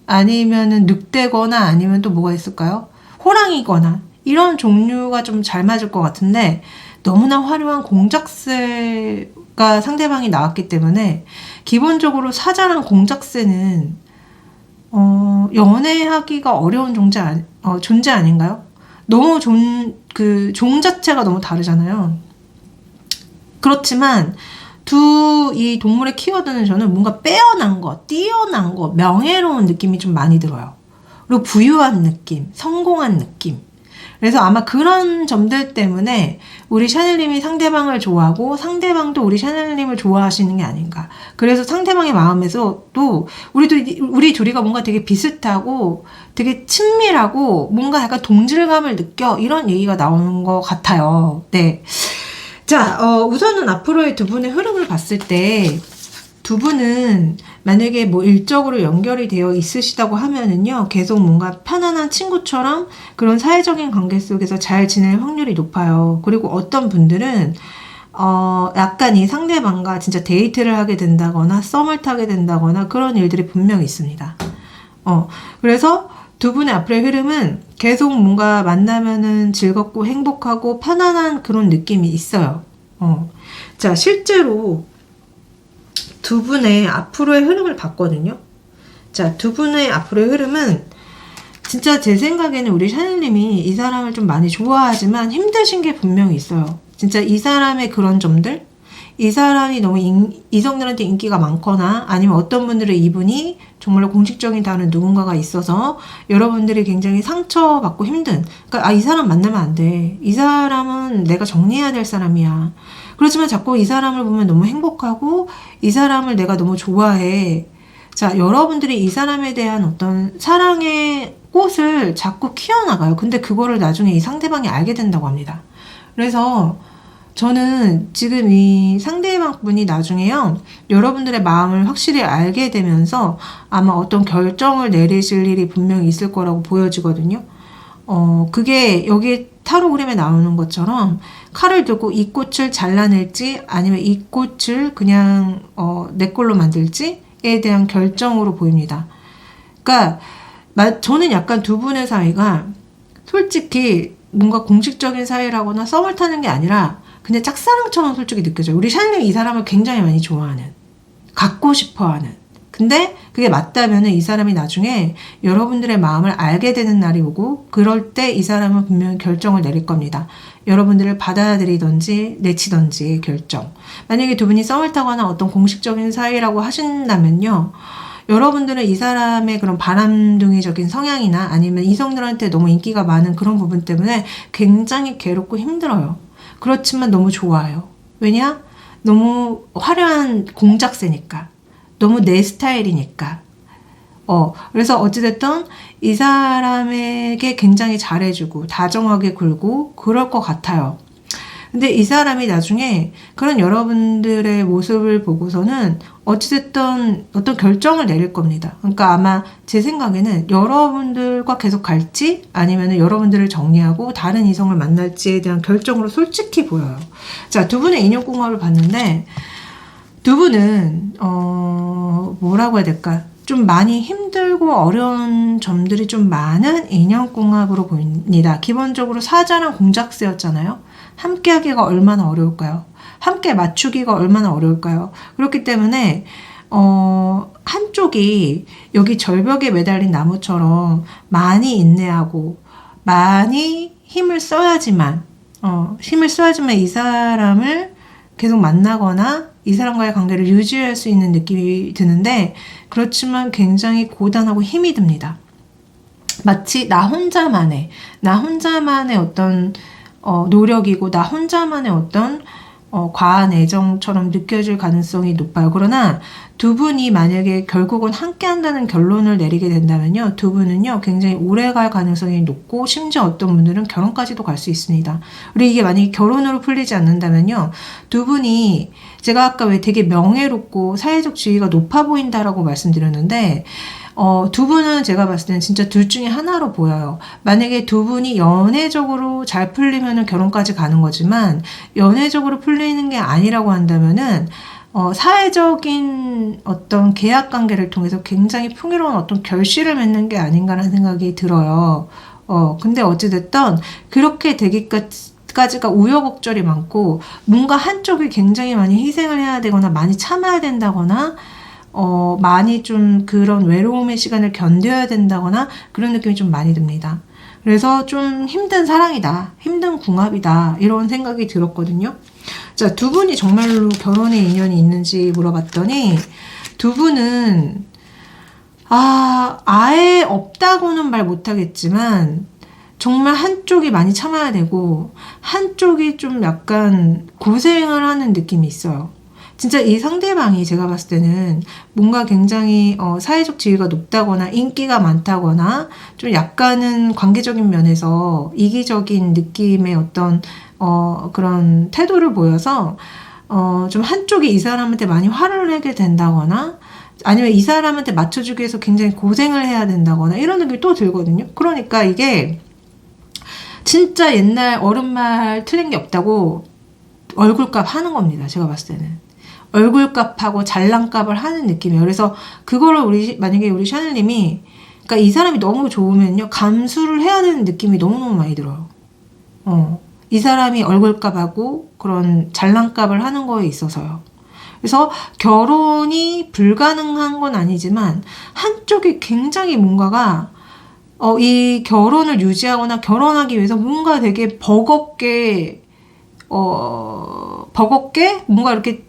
아니면은 늑대거나 아니면 또 뭐가 있을까요? 호랑이거나 이런 종류가 좀 잘 맞을 것 같은데, 너무나 화려한 공작새가 상대방이 나왔기 때문에 기본적으로 사자랑 공작새는 연애하기가 어려운 존재 아닌가요? 너무 그 종 자체가 너무 다르잖아요. 그렇지만 이 동물의 키워드는 저는 뭔가 빼어난 거, 뛰어난 거, 명예로운 느낌이 좀 많이 들어요. 그리고 부유한 느낌, 성공한 느낌. 그래서 아마 그런 점들 때문에 우리 샤넬님이 상대방을 좋아하고 상대방도 우리 샤넬님을 좋아하시는 게 아닌가. 그래서 상대방의 마음에서 또 우리 둘이가 뭔가 되게 비슷하고 되게 친밀하고 뭔가 약간 동질감을 느껴, 이런 얘기가 나오는 것 같아요. 네. 자, 우선은 앞으로의 두 분의 흐름을 봤을 때, 두 분은 만약에 뭐 일적으로 연결이 되어 있으시다고 하면은요, 계속 뭔가 편안한 친구처럼 그런 사회적인 관계 속에서 잘 지낼 확률이 높아요. 그리고 어떤 분들은 약간 이 상대방과 진짜 데이트를 하게 된다거나 썸을 타게 된다거나 그런 일들이 분명히 있습니다. 그래서 두 분의 앞으로의 흐름은 계속 뭔가 만나면은 즐겁고 행복하고 편안한 그런 느낌이 있어요. 자, 실제로 두 분의 앞으로의 흐름을 봤거든요. 자, 두 분의 앞으로의 흐름은 진짜 제 생각에는 우리 샤넬님이 이 사람을 좀 많이 좋아하지만 힘드신 게 분명히 있어요. 진짜 이 사람의 그런 점들, 이 사람이 너무 이성들한테 인기가 많거나 아니면 어떤 분들은 이분이 정말로 공식적인 다른 누군가가 있어서 여러분들이 굉장히 상처받고 힘든, 그러니까 이 사람 만나면 안 돼, 이 사람은 내가 정리해야 될 사람이야. 그렇지만 자꾸 이 사람을 보면 너무 행복하고 이 사람을 내가 너무 좋아해. 자, 여러분들이 이 사람에 대한 어떤 사랑의 꽃을 자꾸 키워나가요. 근데 그거를 나중에 이 상대방이 알게 된다고 합니다. 그래서 저는 지금 이 상대방 분이 나중에요, 여러분들의 마음을 확실히 알게 되면서 아마 어떤 결정을 내리실 일이 분명히 있을 거라고 보여지거든요. 그게 여기 타로 그림에 나오는 것처럼 칼을 들고 이 꽃을 잘라낼지 아니면 이 꽃을 그냥 내 걸로 만들지에 대한 결정으로 보입니다. 그러니까 저는 약간 두 분의 사이가 솔직히 뭔가 공식적인 사이라거나 썸을 타는 게 아니라 그냥 짝사랑처럼 솔직히 느껴져요. 우리 샤넬이 이 사람을 굉장히 많이 좋아하는, 갖고 싶어하는. 근데 그게 맞다면은 이 사람이 나중에 여러분들의 마음을 알게 되는 날이 오고, 그럴 때 이 사람은 분명히 결정을 내릴 겁니다. 여러분들을 받아들이던지 내치던지의 결정. 만약에 두 분이 썸을 타거나 어떤 공식적인 사이라고 하신다면요, 여러분들은 이 사람의 그런 바람둥이적인 성향이나 아니면 이성들한테 너무 인기가 많은 그런 부분 때문에 굉장히 괴롭고 힘들어요. 그렇지만 너무 좋아요. 왜냐? 너무 화려한 공작새니까. 너무 내 스타일이니까. 그래서 어찌됐든 이 사람에게 굉장히 잘해주고 다정하게 굴고 그럴 것 같아요. 근데 이 사람이 나중에 그런 여러분들의 모습을 보고서는 어찌됐든 어떤 결정을 내릴 겁니다. 그러니까 아마 제 생각에는 여러분들과 계속 갈지 아니면 여러분들을 정리하고 다른 이성을 만날지에 대한 결정으로 솔직히 보여요. 자, 두 분의 인연궁합을 봤는데 두 분은 뭐라고 해야 될까? 좀 많이 힘들고 어려운 점들이 좀 많은 인연궁합으로 보입니다. 기본적으로 사자랑 공작새였잖아요. 함께 하기가 얼마나 어려울까요? 함께 맞추기가 얼마나 어려울까요? 그렇기 때문에 한쪽이 여기 절벽에 매달린 나무처럼 많이 인내하고 많이 힘을 써야지만 이 사람을 계속 만나거나 이 사람과의 관계를 유지할 수 있는 느낌이 드는데 그렇지만 굉장히 고단하고 힘이 듭니다. 마치 나 혼자만의 어떤 노력이고 나 혼자만의 어떤 과한 애정처럼 느껴질 가능성이 높아요. 그러나 두 분이 만약에 결국은 함께 한다는 결론을 내리게 된다면요. 두 분은요. 굉장히 오래 갈 가능성이 높고 심지어 어떤 분들은 결혼까지도 갈 수 있습니다. 그리고 이게 만약에 결혼으로 풀리지 않는다면요. 두 분이 제가 아까 왜 되게 명예롭고 사회적 지위가 높아 보인다라고 말씀드렸는데 두 분은 제가 봤을 때는 진짜 둘 중에 하나로 보여요. 만약에 두 분이 연애적으로 잘 풀리면은 결혼까지 가는 거지만 연애적으로 풀리는 게 아니라고 한다면은 사회적인 어떤 계약 관계를 통해서 굉장히 풍요로운 어떤 결실을 맺는 게 아닌가라는 생각이 들어요. 근데 어찌됐든 그렇게 되기까지가 우여곡절이 많고 뭔가 한쪽이 굉장히 많이 희생을 해야 되거나 많이 참아야 된다거나 많이 좀 그런 외로움의 시간을 견뎌야 된다거나 그런 느낌이 좀 많이 듭니다. 그래서 좀 힘든 사랑이다, 힘든 궁합이다 이런 생각이 들었거든요. 자, 두 분이 정말로 결혼의 인연이 있는지 물어봤더니 두 분은 아예 없다고는 말 못하겠지만 정말 한쪽이 많이 참아야 되고 한쪽이 좀 약간 고생을 하는 느낌이 있어요. 진짜 이 상대방이 제가 봤을 때는 뭔가 굉장히 사회적 지위가 높다거나 인기가 많다거나 좀 약간은 관계적인 면에서 이기적인 느낌의 어떤 그런 태도를 보여서 좀 한쪽이 이 사람한테 많이 화를 내게 된다거나 아니면 이 사람한테 맞춰주기 위해서 굉장히 고생을 해야 된다거나 이런 느낌이 또 들거든요. 그러니까 이게 진짜 옛날 어른말 틀린 게 없다고 얼굴값 하는 겁니다. 제가 봤을 때는. 얼굴값하고 잘난값을 하는 느낌이에요. 그래서 그거를 만약에 우리 샤넬님이 그러니까 이 사람이 너무 좋으면요. 감수를 해야 되는 느낌이 너무너무 많이 들어요. 이 사람이 얼굴값하고 그런 잘난값을 하는 거에 있어서요. 그래서 결혼이 불가능한 건 아니지만 한쪽이 굉장히 뭔가가 이 결혼을 유지하거나 결혼하기 위해서 뭔가 되게 버겁게 뭔가 이렇게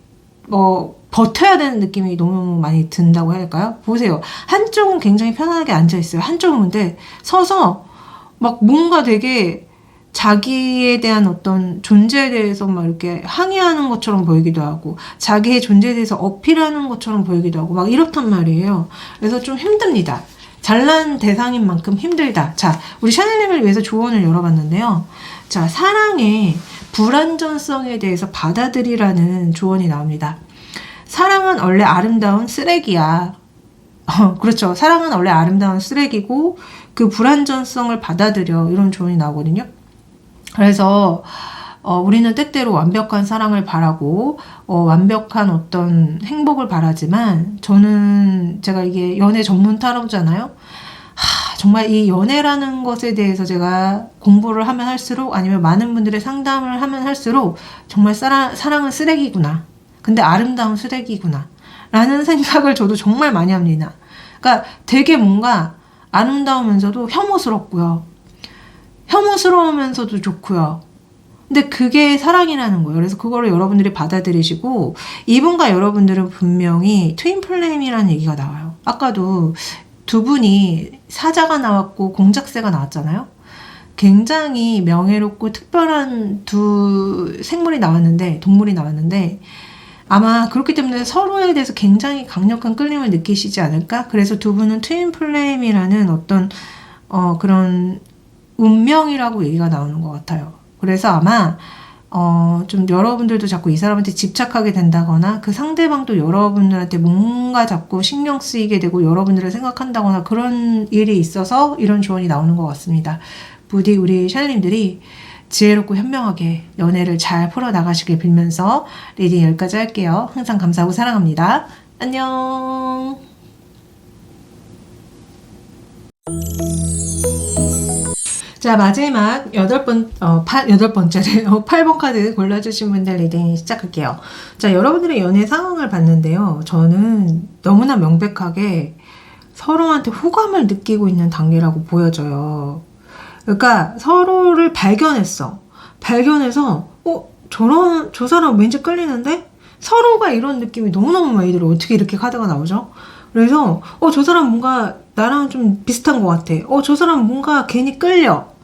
버텨야 되는 느낌이 너무 많이 든다고 해야 할까요? 보세요. 한쪽은 굉장히 편안하게 앉아있어요. 한쪽은 근데 서서 막 뭔가 되게 자기에 대한 어떤 존재에 대해서 막 이렇게 항의하는 것처럼 보이기도 하고 자기의 존재에 대해서 어필하는 것처럼 보이기도 하고 막 이렇단 말이에요. 그래서 좀 힘듭니다. 잘난 대상인 만큼 힘들다. 자, 우리 샤넬님을 위해서 조언을 열어봤는데요. 자, 사랑의 불완전성에 대해서 받아들이라는 조언이 나옵니다. 사랑은 원래 아름다운 쓰레기야. 그렇죠. 사랑은 원래 아름다운 쓰레기고 그 불완전성을 받아들여. 이런 조언이 나오거든요. 그래서 우리는 때때로 완벽한 사랑을 바라고 완벽한 어떤 행복을 바라지만 저는 제가 이게 연애 전문 타로잖아요. 정말 이 연애라는 것에 대해서 제가 공부를 하면 할수록 아니면 많은 분들의 상담을 하면 할수록 정말 사랑은 쓰레기구나. 근데 아름다운 쓰레기구나. 라는 생각을 저도 정말 많이 합니다. 그러니까 되게 뭔가 아름다우면서도 혐오스럽고요. 혐오스러우면서도 좋고요. 근데 그게 사랑이라는 거예요. 그래서 그거를 여러분들이 받아들이시고 이분과 여러분들은 분명히 트윈 플레임이라는 얘기가 나와요. 아까도 두 분이 사자가 나왔고 공작새가 나왔잖아요. 굉장히 명예롭고 특별한 두 생물이 나왔는데, 동물이 나왔는데, 아마 그렇기 때문에 서로에 대해서 굉장히 강력한 끌림을 느끼시지 않을까? 그래서 두 분은 트윈 플레임이라는 어떤 그런 운명이라고 얘기가 나오는 것 같아요. 그래서 아마 좀 여러분들도 자꾸 이 사람한테 집착하게 된다거나 그 상대방도 여러분들한테 뭔가 자꾸 신경 쓰이게 되고 여러분들을 생각한다거나 그런 일이 있어서 이런 조언이 나오는 것 같습니다. 부디 우리 샤넬님들이 지혜롭고 현명하게 연애를 잘 풀어나가시길 빌면서 리딩 여기까지 할게요. 항상 감사하고 사랑합니다. 안녕. 자, 마지막 8번 카드 골라주신 분들 리딩 시작할게요. 자, 여러분들의 연애 상황을 봤는데요. 저는 너무나 명백하게 서로한테 호감을 느끼고 있는 단계라고 보여져요. 그러니까 서로를 발견해서 저 사람 왠지 끌리는데? 서로가 이런 느낌이 너무너무 많이 들어요. 어떻게 이렇게 카드가 나오죠? 그래서 저 사람 뭔가 나랑 좀 비슷한 것 같아. 저 사람 뭔가 괜히 끌려.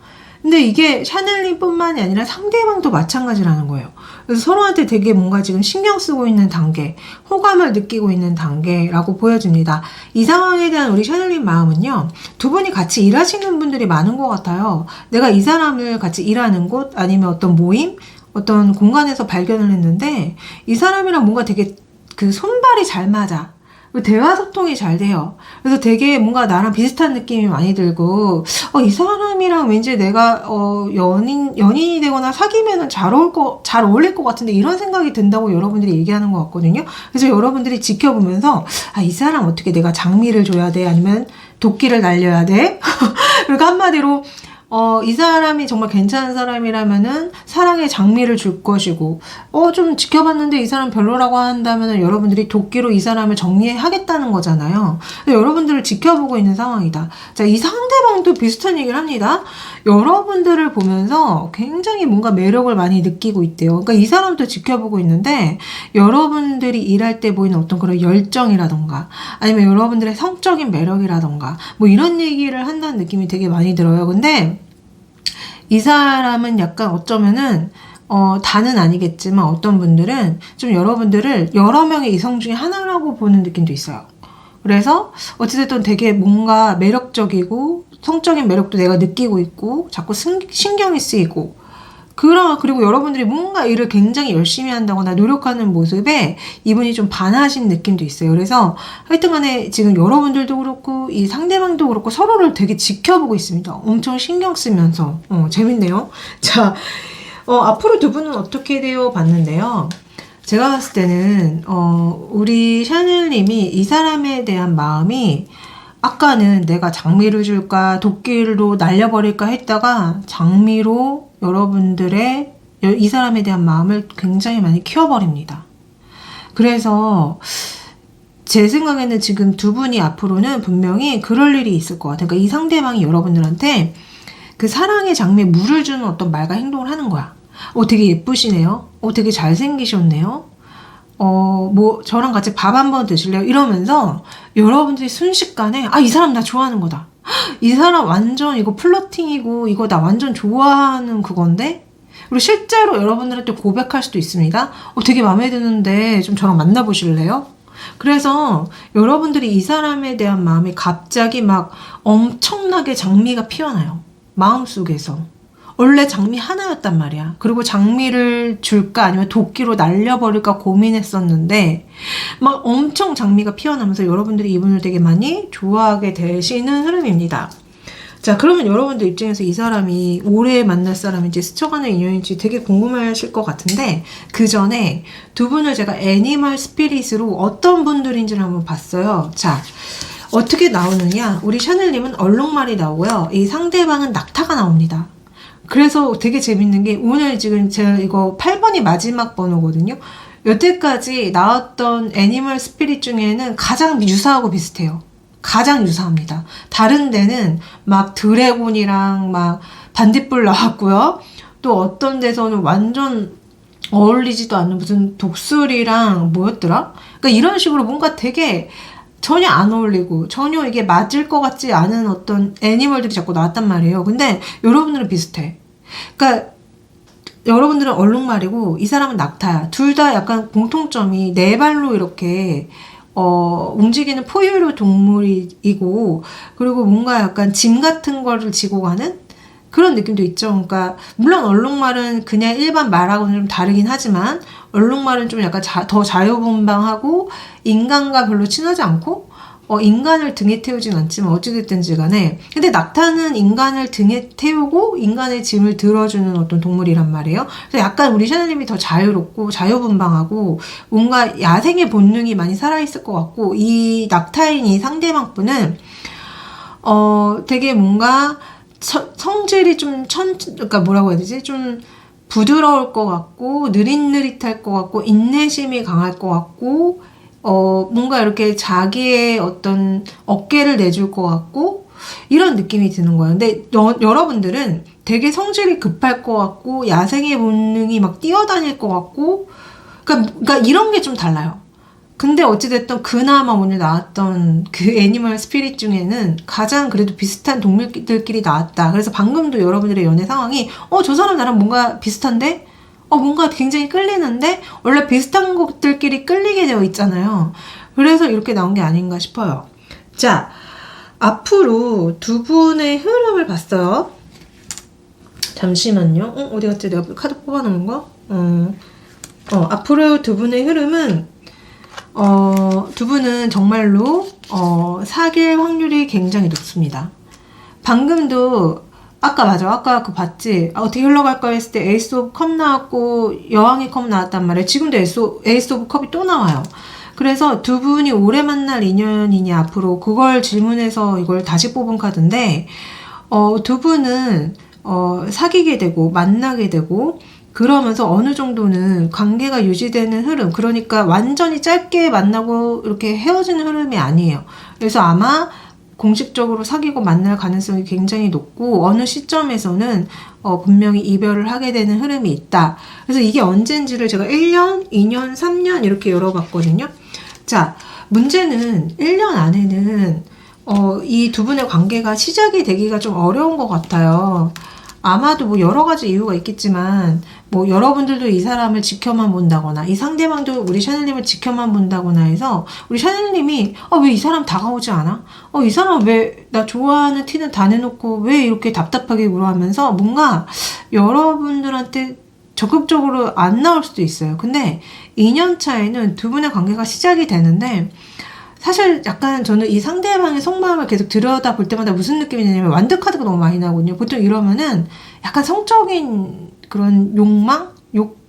근데 이게 샤넬님 뿐만이 아니라 상대방도 마찬가지라는 거예요. 그래서 서로한테 되게 뭔가 지금 신경 쓰고 있는 단계, 호감을 느끼고 있는 단계라고 보여집니다. 이 상황에 대한 우리 샤넬님 마음은요, 두 분이 같이 일하시는 분들이 많은 것 같아요. 내가 이 사람을 같이 일하는 곳, 아니면 어떤 모임, 어떤 공간에서 발견을 했는데, 이 사람이랑 뭔가 되게 그 손발이 잘 맞아. 대화 소통이 잘 돼요. 그래서 되게 뭔가 나랑 비슷한 느낌이 많이 들고, 이 사람이랑 왠지 내가, 연인이 되거나 사귀면은 잘 어울릴 것 같은데 이런 생각이 든다고 여러분들이 얘기하는 것 같거든요. 그래서 여러분들이 지켜보면서, 이 사람 어떻게 내가 장미를 줘야 돼? 아니면 도끼를 날려야 돼? 그러니까 한마디로, 이 사람이 정말 괜찮은 사람이라면은 사랑의 장미를 줄 것이고, 좀 지켜봤는데 이 사람 별로라고 한다면은 여러분들이 도끼로 이 사람을 정리하겠다는 거잖아요. 여러분들을 지켜보고 있는 상황이다. 자, 이 상대방도 비슷한 얘기를 합니다. 여러분들을 보면서 굉장히 뭔가 매력을 많이 느끼고 있대요. 그러니까 이 사람도 지켜보고 있는데, 여러분들이 일할 때 보이는 어떤 그런 열정이라던가, 아니면 여러분들의 성적인 매력이라던가, 뭐 이런 얘기를 한다는 느낌이 되게 많이 들어요. 근데, 이 사람은 약간 어쩌면은 다는 아니겠지만 어떤 분들은 좀 여러분들을 여러 명의 이성 중에 하나라고 보는 느낌도 있어요. 그래서 어찌됐든 되게 뭔가 매력적이고 성적인 매력도 내가 느끼고 있고 자꾸 신경이 쓰이고 그리고 여러분들이 뭔가 일을 굉장히 열심히 한다거나 노력하는 모습에 이분이 좀 반하신 느낌도 있어요. 그래서 하여튼 간에 지금 여러분들도 그렇고 이 상대방도 그렇고 서로를 되게 지켜보고 있습니다. 엄청 신경 쓰면서. 재밌네요. 자, 앞으로 두 분은 어떻게 되어 봤는데요. 제가 봤을 때는 우리 샤넬님이 이 사람에 대한 마음이 아까는 내가 장미를 줄까 도끼로 날려버릴까 했다가 장미로 여러분들의 이 사람에 대한 마음을 굉장히 많이 키워버립니다. 그래서 제 생각에는 지금 두 분이 앞으로는 분명히 그럴 일이 있을 것 같아요. 그러니까 이 상대방이 여러분들한테 그 사랑의 장미에 물을 주는 어떤 말과 행동을 하는 거야. 되게 예쁘시네요. 되게 잘생기셨네요. 뭐 저랑 같이 밥 한번 드실래요? 이러면서 여러분들이 순식간에 이 사람 나 좋아하는 거다. 이 사람 완전 이거 플러팅이고 이거 나 완전 좋아하는 그건데? 그리고 실제로 여러분들한테 고백할 수도 있습니다. 되게 마음에 드는데 좀 저랑 만나보실래요? 그래서 여러분들이 이 사람에 대한 마음이 갑자기 막 엄청나게 장미가 피어나요. 마음속에서. 원래 장미 하나였단 말이야. 그리고 장미를 줄까 아니면 도끼로 날려버릴까 고민했었는데 막 엄청 장미가 피어나면서 여러분들이 이분을 되게 많이 좋아하게 되시는 흐름입니다. 자, 그러면 여러분들 입장에서 이 사람이 오래 만날 사람인지 스쳐가는 인연인지 되게 궁금하실 것 같은데 그 전에 두 분을 제가 애니멀 스피릿으로 어떤 분들인지를 한번 봤어요. 자, 어떻게 나오느냐. 우리 샤넬님은 얼룩말이 나오고요. 이 상대방은 낙타가 나옵니다. 그래서 되게 재밌는 게 오늘 지금 제가 이거 8번이 마지막 번호거든요. 여태까지 나왔던 애니멀 스피릿 중에는 가장 유사하고 비슷해요. 가장 유사합니다. 다른 데는 막 드래곤이랑 막 반딧불 나왔고요. 또 어떤 데서는 완전 어울리지도 않는 무슨 독수리랑 뭐였더라? 그러니까 이런 식으로 뭔가 되게 전혀 안 어울리고 전혀 이게 맞을 것 같지 않은 어떤 애니멀들이 자꾸 나왔단 말이에요. 근데 여러분들은 비슷해. 그러니까 여러분들은 얼룩말이고 이 사람은 낙타야. 둘 다 약간 공통점이 네 발로 이렇게 움직이는 포유류 동물이고, 그리고 뭔가 약간 짐 같은 거를 지고 가는 그런 느낌도 있죠. 그러니까 물론 얼룩말은 그냥 일반 말하고는 좀 다르긴 하지만 얼룩말은 좀 약간 더 자유분방하고 인간과 별로 친하지 않고 인간을 등에 태우진 않지만 어찌됐든지 간에, 근데 낙타는 인간을 등에 태우고 인간의 짐을 들어주는 어떤 동물이란 말이에요. 그래서 약간 우리 샤넬님이 더 자유롭고 자유분방하고 뭔가 야생의 본능이 많이 살아있을 것 같고, 이 낙타인 이 상대방 분은 되게 뭔가 성질이 좀 그러니까 뭐라고 해야 되지? 좀 부드러울 것 같고 느릿느릿할 것 같고 인내심이 강할 것 같고 뭔가 이렇게 자기의 어떤 어깨를 내줄 것 같고 이런 느낌이 드는 거예요. 근데 여러분들은 되게 성질이 급할 것 같고 야생의 본능이 막 뛰어다닐 것 같고, 그러니까 이런 게 좀 달라요. 근데 어찌됐든 그나마 오늘 나왔던 그 애니멀 스피릿 중에는 가장 그래도 비슷한 동물들끼리 나왔다. 그래서 방금도 여러분들의 연애 상황이 저 사람 나랑 뭔가 비슷한데? 뭔가 굉장히 끌리는데? 원래 비슷한 것들끼리 끌리게 되어 있잖아요. 그래서 이렇게 나온 게 아닌가 싶어요. 자, 앞으로 두 분의 흐름을 봤어요. 잠시만요. 어디 갔지? 내가 카드 뽑아놓은 거? 앞으로 두 분의 흐름은 두 분은 정말로 사귈 확률이 굉장히 높습니다. 방금도 아까 그 봤지? 어떻게 흘러갈까 했을 때 에이스 오브 컵 나왔고 여왕의 컵 나왔단 말이에요. 지금도 에이스 오브 컵이 또 나와요. 그래서 두 분이 오래 만날 인연이냐 앞으로, 그걸 질문해서 이걸 다시 뽑은 카드인데, 두 분은 사귀게 되고 만나게 되고 그러면서 어느 정도는 관계가 유지되는 흐름, 그러니까 완전히 짧게 만나고 이렇게 헤어지는 흐름이 아니에요. 그래서 아마 공식적으로 사귀고 만날 가능성이 굉장히 높고 어느 시점에서는 분명히 이별을 하게 되는 흐름이 있다. 그래서 이게 언젠지를 제가 1년, 2년, 3년 이렇게 열어봤거든요. 자, 문제는 1년 안에는 이 두 분의 관계가 시작이 되기가 좀 어려운 것 같아요. 아마도 뭐 여러 가지 이유가 있겠지만 뭐 여러분들도 이 사람을 지켜만 본다거나 이 상대방도 우리 샤넬님을 지켜만 본다거나 해서 우리 샤넬님이 왜 이 사람 다가오지 않아? 이 사람 왜 나 좋아하는 티는 다 내놓고 왜 이렇게 답답하게 굴어하면서 뭔가 여러분들한테 적극적으로 안 나올 수도 있어요. 근데 2년 차에는 두 분의 관계가 시작이 되는데, 사실 약간 저는 이 상대방의 속마음을 계속 들여다볼 때마다 무슨 느낌이 드냐면 완드 카드가 너무 많이 나거든요. 보통 이러면은 약간 성적인 그런 욕망?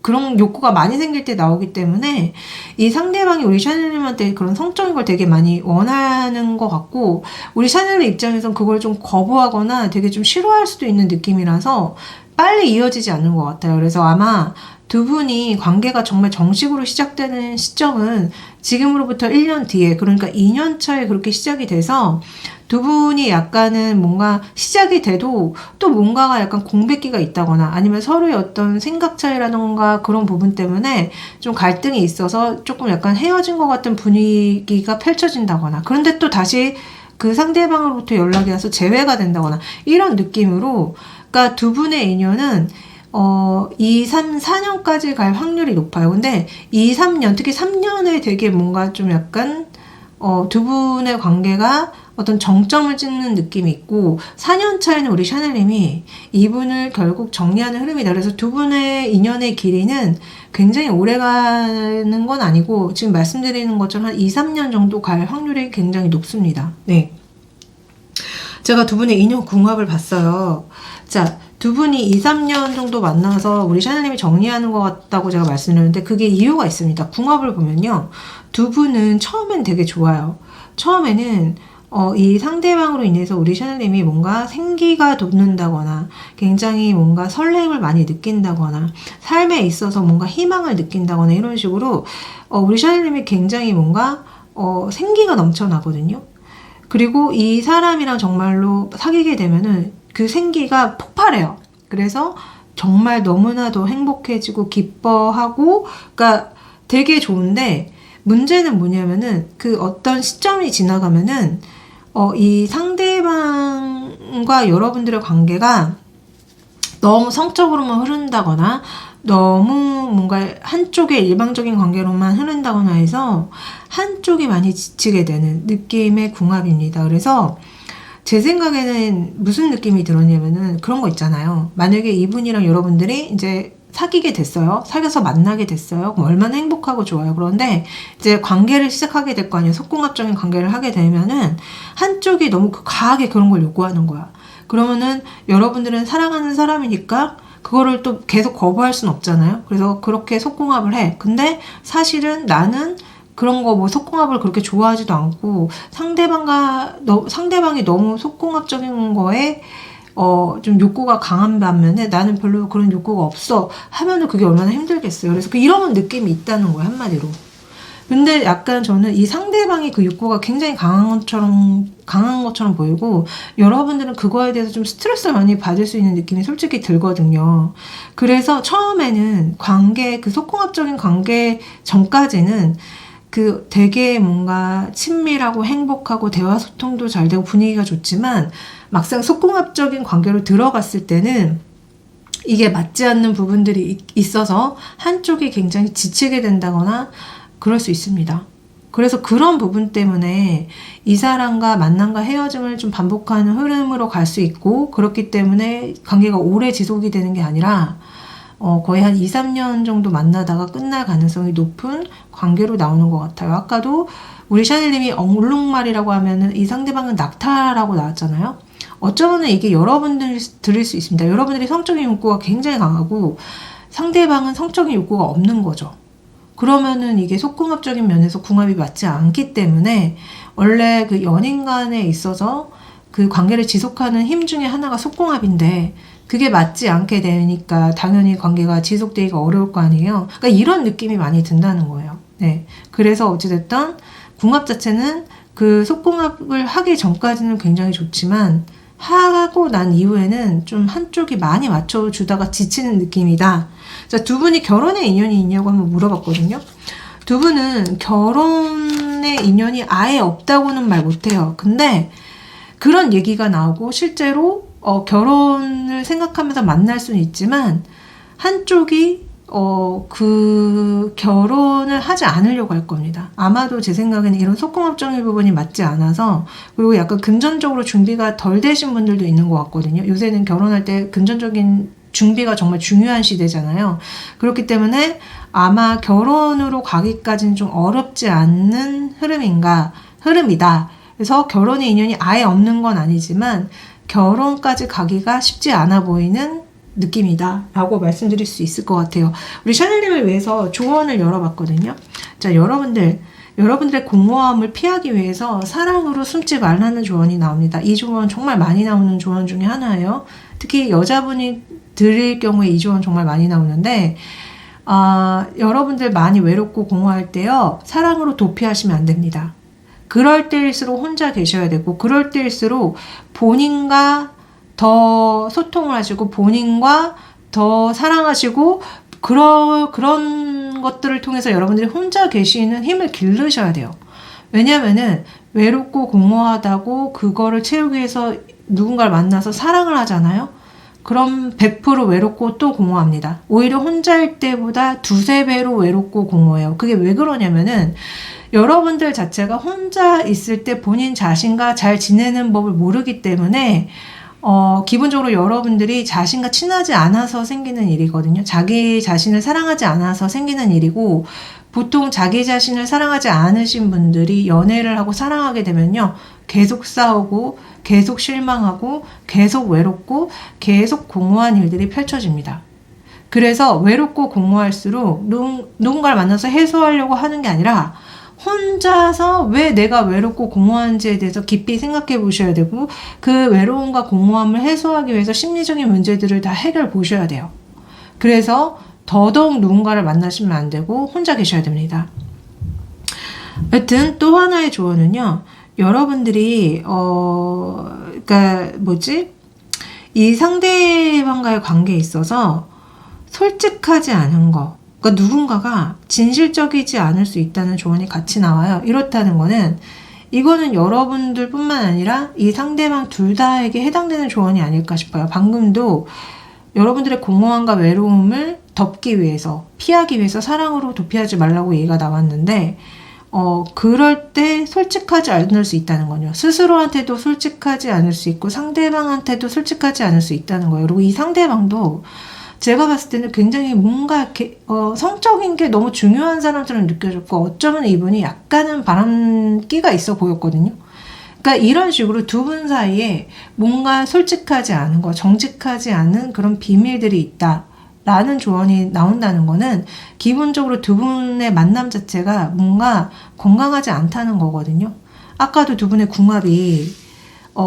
그런 욕구가 많이 생길 때 나오기 때문에 이 상대방이 우리 샤넬님한테 그런 성적인 걸 되게 많이 원하는 것 같고, 우리 샤넬의 입장에선 그걸 좀 거부하거나 되게 좀 싫어할 수도 있는 느낌이라서 빨리 이어지지 않는 것 같아요. 그래서 아마 두 분이 관계가 정말 정식으로 시작되는 시점은 지금으로부터 1년 뒤에, 그러니까 2년 차에 그렇게 시작이 돼서 두 분이 약간은 뭔가 시작이 돼도 또 뭔가가 약간 공백기가 있다거나 아니면 서로의 어떤 생각 차이라던가 그런 부분 때문에 좀 갈등이 있어서 조금 약간 헤어진 것 같은 분위기가 펼쳐진다거나, 그런데 또 다시 그 상대방으로부터 연락이 와서 재회가 된다거나 이런 느낌으로, 그러니까 두 분의 인연은 2, 3, 4년까지 갈 확률이 높아요. 근데 2, 3년, 특히 3년에 되게 뭔가 좀 약간 두 분의 관계가 어떤 정점을 찍는 느낌이 있고, 4년 차에는 우리 샤넬님이 이분을 결국 정리하는 흐름이다. 그래서 두 분의 인연의 길이는 굉장히 오래 가는 건 아니고 지금 말씀드리는 것처럼 한 2, 3년 정도 갈 확률이 굉장히 높습니다. 네. 제가 두 분의 인연 궁합을 봤어요. 자, 두 분이 2, 3년 정도 만나서 우리 샤넬님이 정리하는 것 같다고 제가 말씀드렸는데 그게 이유가 있습니다. 궁합을 보면요, 두 분은 처음엔 되게 좋아요. 처음에는 이 상대방으로 인해서 우리 샤넬님이 뭔가 생기가 돋는다거나 굉장히 뭔가 설렘을 많이 느낀다거나 삶에 있어서 뭔가 희망을 느낀다거나 이런 식으로 우리 샤넬님이 굉장히 뭔가 생기가 넘쳐나거든요. 그리고 이 사람이랑 정말로 사귀게 되면은 그 생기가 폭발해요. 그래서 정말 너무나도 행복해지고 기뻐하고, 그러니까 되게 좋은데 문제는 뭐냐면은 그 어떤 시점이 지나가면은 이 상대방과 여러분들의 관계가 너무 성적으로만 흐른다거나 너무 뭔가 한쪽의 일방적인 관계로만 흐른다거나 해서 한쪽이 많이 지치게 되는 느낌의 궁합입니다. 그래서 제 생각에는 무슨 느낌이 들었냐면은 그런 거 있잖아요. 만약에 이분이랑 여러분들이 이제 사귀게 됐어요. 사귀어서 만나게 됐어요. 그럼 얼마나 행복하고 좋아요. 그런데 이제 관계를 시작하게 될 거 아니에요. 속궁합적인 관계를 하게 되면은 한쪽이 너무 과하게 그런 걸 요구하는 거야. 그러면은 여러분들은 사랑하는 사람이니까 그거를 또 계속 거부할 순 없잖아요. 그래서 그렇게 속궁합을 해. 근데 사실은 나는 그런 거 뭐 속궁합을 그렇게 좋아하지도 않고 상대방이 너무 속궁합적인 거에 좀 욕구가 강한 반면에 나는 별로 그런 욕구가 없어 하면은 그게 얼마나 힘들겠어요. 그래서 이런 느낌이 있다는 거예요, 한마디로. 근데 약간 저는 이 상대방이 그 욕구가 굉장히 강한 것처럼 보이고, 여러분들은 그거에 대해서 좀 스트레스를 많이 받을 수 있는 느낌이 솔직히 들거든요. 그래서 처음에는 그 속궁합적인 관계 전까지는 그 되게 뭔가 친밀하고 행복하고 대화 소통도 잘 되고 분위기가 좋지만, 막상 속궁합적인 관계로 들어갔을 때는 이게 맞지 않는 부분들이 있어서 한쪽이 굉장히 지치게 된다거나 그럴 수 있습니다. 그래서 그런 부분 때문에 이 사람과 만남과 헤어짐을 좀 반복하는 흐름으로 갈 수 있고, 그렇기 때문에 관계가 오래 지속이 되는 게 아니라 거의 한 2, 3년 정도 만나다가 끝날 가능성이 높은 관계로 나오는 것 같아요. 아까도 우리 샤넬님이 얼룩말이라고 하면은 이 상대방은 낙타라고 나왔잖아요. 어쩌면 이게 여러분들이 들을 수 있습니다. 여러분들이 성적인 욕구가 굉장히 강하고 상대방은 성적인 욕구가 없는 거죠. 그러면은 이게 속궁합적인 면에서 궁합이 맞지 않기 때문에, 원래 그 연인 간에 있어서 그 관계를 지속하는 힘 중에 하나가 속궁합인데 그게 맞지 않게 되니까 당연히 관계가 지속되기가 어려울 거 아니에요. 그러니까 이런 느낌이 많이 든다는 거예요. 네. 그래서 어찌됐든 궁합 자체는 그 속궁합을 하기 전까지는 굉장히 좋지만 하고 난 이후에는 좀 한쪽이 많이 맞춰주다가 지치는 느낌이다. 자, 두 분이 결혼에 인연이 있냐고 한번 물어봤거든요. 두 분은 결혼에 인연이 아예 없다고는 말 못해요. 근데 그런 얘기가 나오고 실제로 결혼을 생각하면서 만날 수는 있지만 한쪽이 그 결혼을 하지 않으려고 할 겁니다. 아마도 제 생각에는 이런 속궁합적인 부분이 맞지 않아서, 그리고 약간 금전적으로 준비가 덜 되신 분들도 있는 것 같거든요. 요새는 결혼할 때 금전적인 준비가 정말 중요한 시대잖아요. 그렇기 때문에 아마 결혼으로 가기까지는 좀 어렵지 않는 흐름이다. 그래서 결혼의 인연이 아예 없는 건 아니지만 결혼까지 가기가 쉽지 않아 보이는 느낌이다 라고 말씀드릴 수 있을 것 같아요. 우리 샤넬님을 위해서 조언을 열어봤거든요. 자, 여러분들의 공허함을 피하기 위해서 사랑으로 숨지 말라는 조언이 나옵니다. 이 조언 정말 많이 나오는 조언 중에 하나예요. 특히 여자분이 드릴 경우에 이 조언 정말 많이 나오는데, 여러분들 많이 외롭고 공허할 때요, 사랑으로 도피하시면 안 됩니다. 그럴 때일수록 혼자 계셔야 되고, 그럴 때일수록 본인과 더 소통을 하시고 본인과 더 사랑하시고 그런 것들을 통해서 여러분들이 혼자 계시는 힘을 기르셔야 돼요. 왜냐면은 외롭고 공허하다고 그거를 채우기 위해서 누군가를 만나서 사랑을 하잖아요. 그럼 100% 외롭고 또 공허합니다. 오히려 혼자일 때보다 두세 배로 외롭고 공허해요. 그게 왜 그러냐면은 여러분들 자체가 혼자 있을 때 본인 자신과 잘 지내는 법을 모르기 때문에 기본적으로 여러분들이 자신과 친하지 않아서 생기는 일이거든요. 자기 자신을 사랑하지 않아서 생기는 일이고, 보통 자기 자신을 사랑하지 않으신 분들이 연애를 하고 사랑하게 되면요, 계속 싸우고, 계속 실망하고, 계속 외롭고, 계속 공허한 일들이 펼쳐집니다. 그래서 외롭고 공허할수록 누군가를 만나서 해소하려고 하는 게 아니라 혼자서 왜 내가 외롭고 공허한지에 대해서 깊이 생각해 보셔야 되고, 그 외로움과 공허함을 해소하기 위해서 심리적인 문제들을 다 해결 보셔야 돼요. 그래서 더더욱 누군가를 만나시면 안 되고 혼자 계셔야 됩니다. 여튼 또 하나의 조언은요, 여러분들이 이 상대방과의 관계에 있어서 솔직하지 않은 거, 그러니까 누군가가 진실적이지 않을 수 있다는 조언이 같이 나와요. 이렇다는 거는 이거는 여러분들 뿐만 아니라 이 상대방 둘 다에게 해당되는 조언이 아닐까 싶어요. 방금도 여러분들의 공허함과 외로움을 덮기 위해서, 피하기 위해서 사랑으로 도피하지 말라고 얘기가 나왔는데 그럴 때 솔직하지 않을 수 있다는 거죠. 스스로한테도 솔직하지 않을 수 있고 상대방한테도 솔직하지 않을 수 있다는 거예요. 그리고 이 상대방도 제가 봤을 때는 굉장히 뭔가 이렇게 성적인 게 너무 중요한 사람처럼 느껴졌고 어쩌면 이분이 약간은 바람기가 있어 보였거든요. 그러니까 이런 식으로 두 분 사이에 뭔가 솔직하지 않은 거, 정직하지 않은 그런 비밀들이 있다. 라는 조언이 나온다는 거는 기본적으로 두 분의 만남 자체가 뭔가 건강하지 않다는 거거든요. 아까도 두 분의 궁합이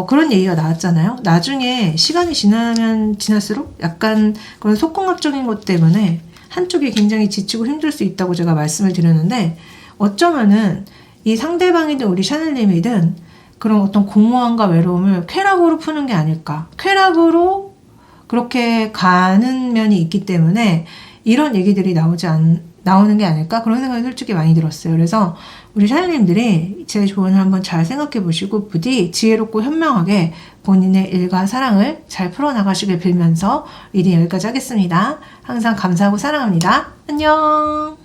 그런 얘기가 나왔잖아요. 나중에 시간이 지나면 지날수록 약간 그런 속궁합적인 것 때문에 한쪽이 굉장히 지치고 힘들 수 있다고 제가 말씀을 드렸는데 어쩌면은 이 상대방이든 우리 샤넬님이든 그런 어떤 공허함과 외로움을 쾌락으로 푸는 게 아닐까. 쾌락으로 그렇게 가는 면이 있기 때문에 이런 얘기들이 나오는 게 아닐까? 그런 생각이 솔직히 많이 들었어요. 그래서 우리 샤넬님들이 제 조언을 한번 잘 생각해 보시고 부디 지혜롭고 현명하게 본인의 일과 사랑을 잘 풀어나가시길 빌면서 리딩 여기까지 하겠습니다. 항상 감사하고 사랑합니다. 안녕!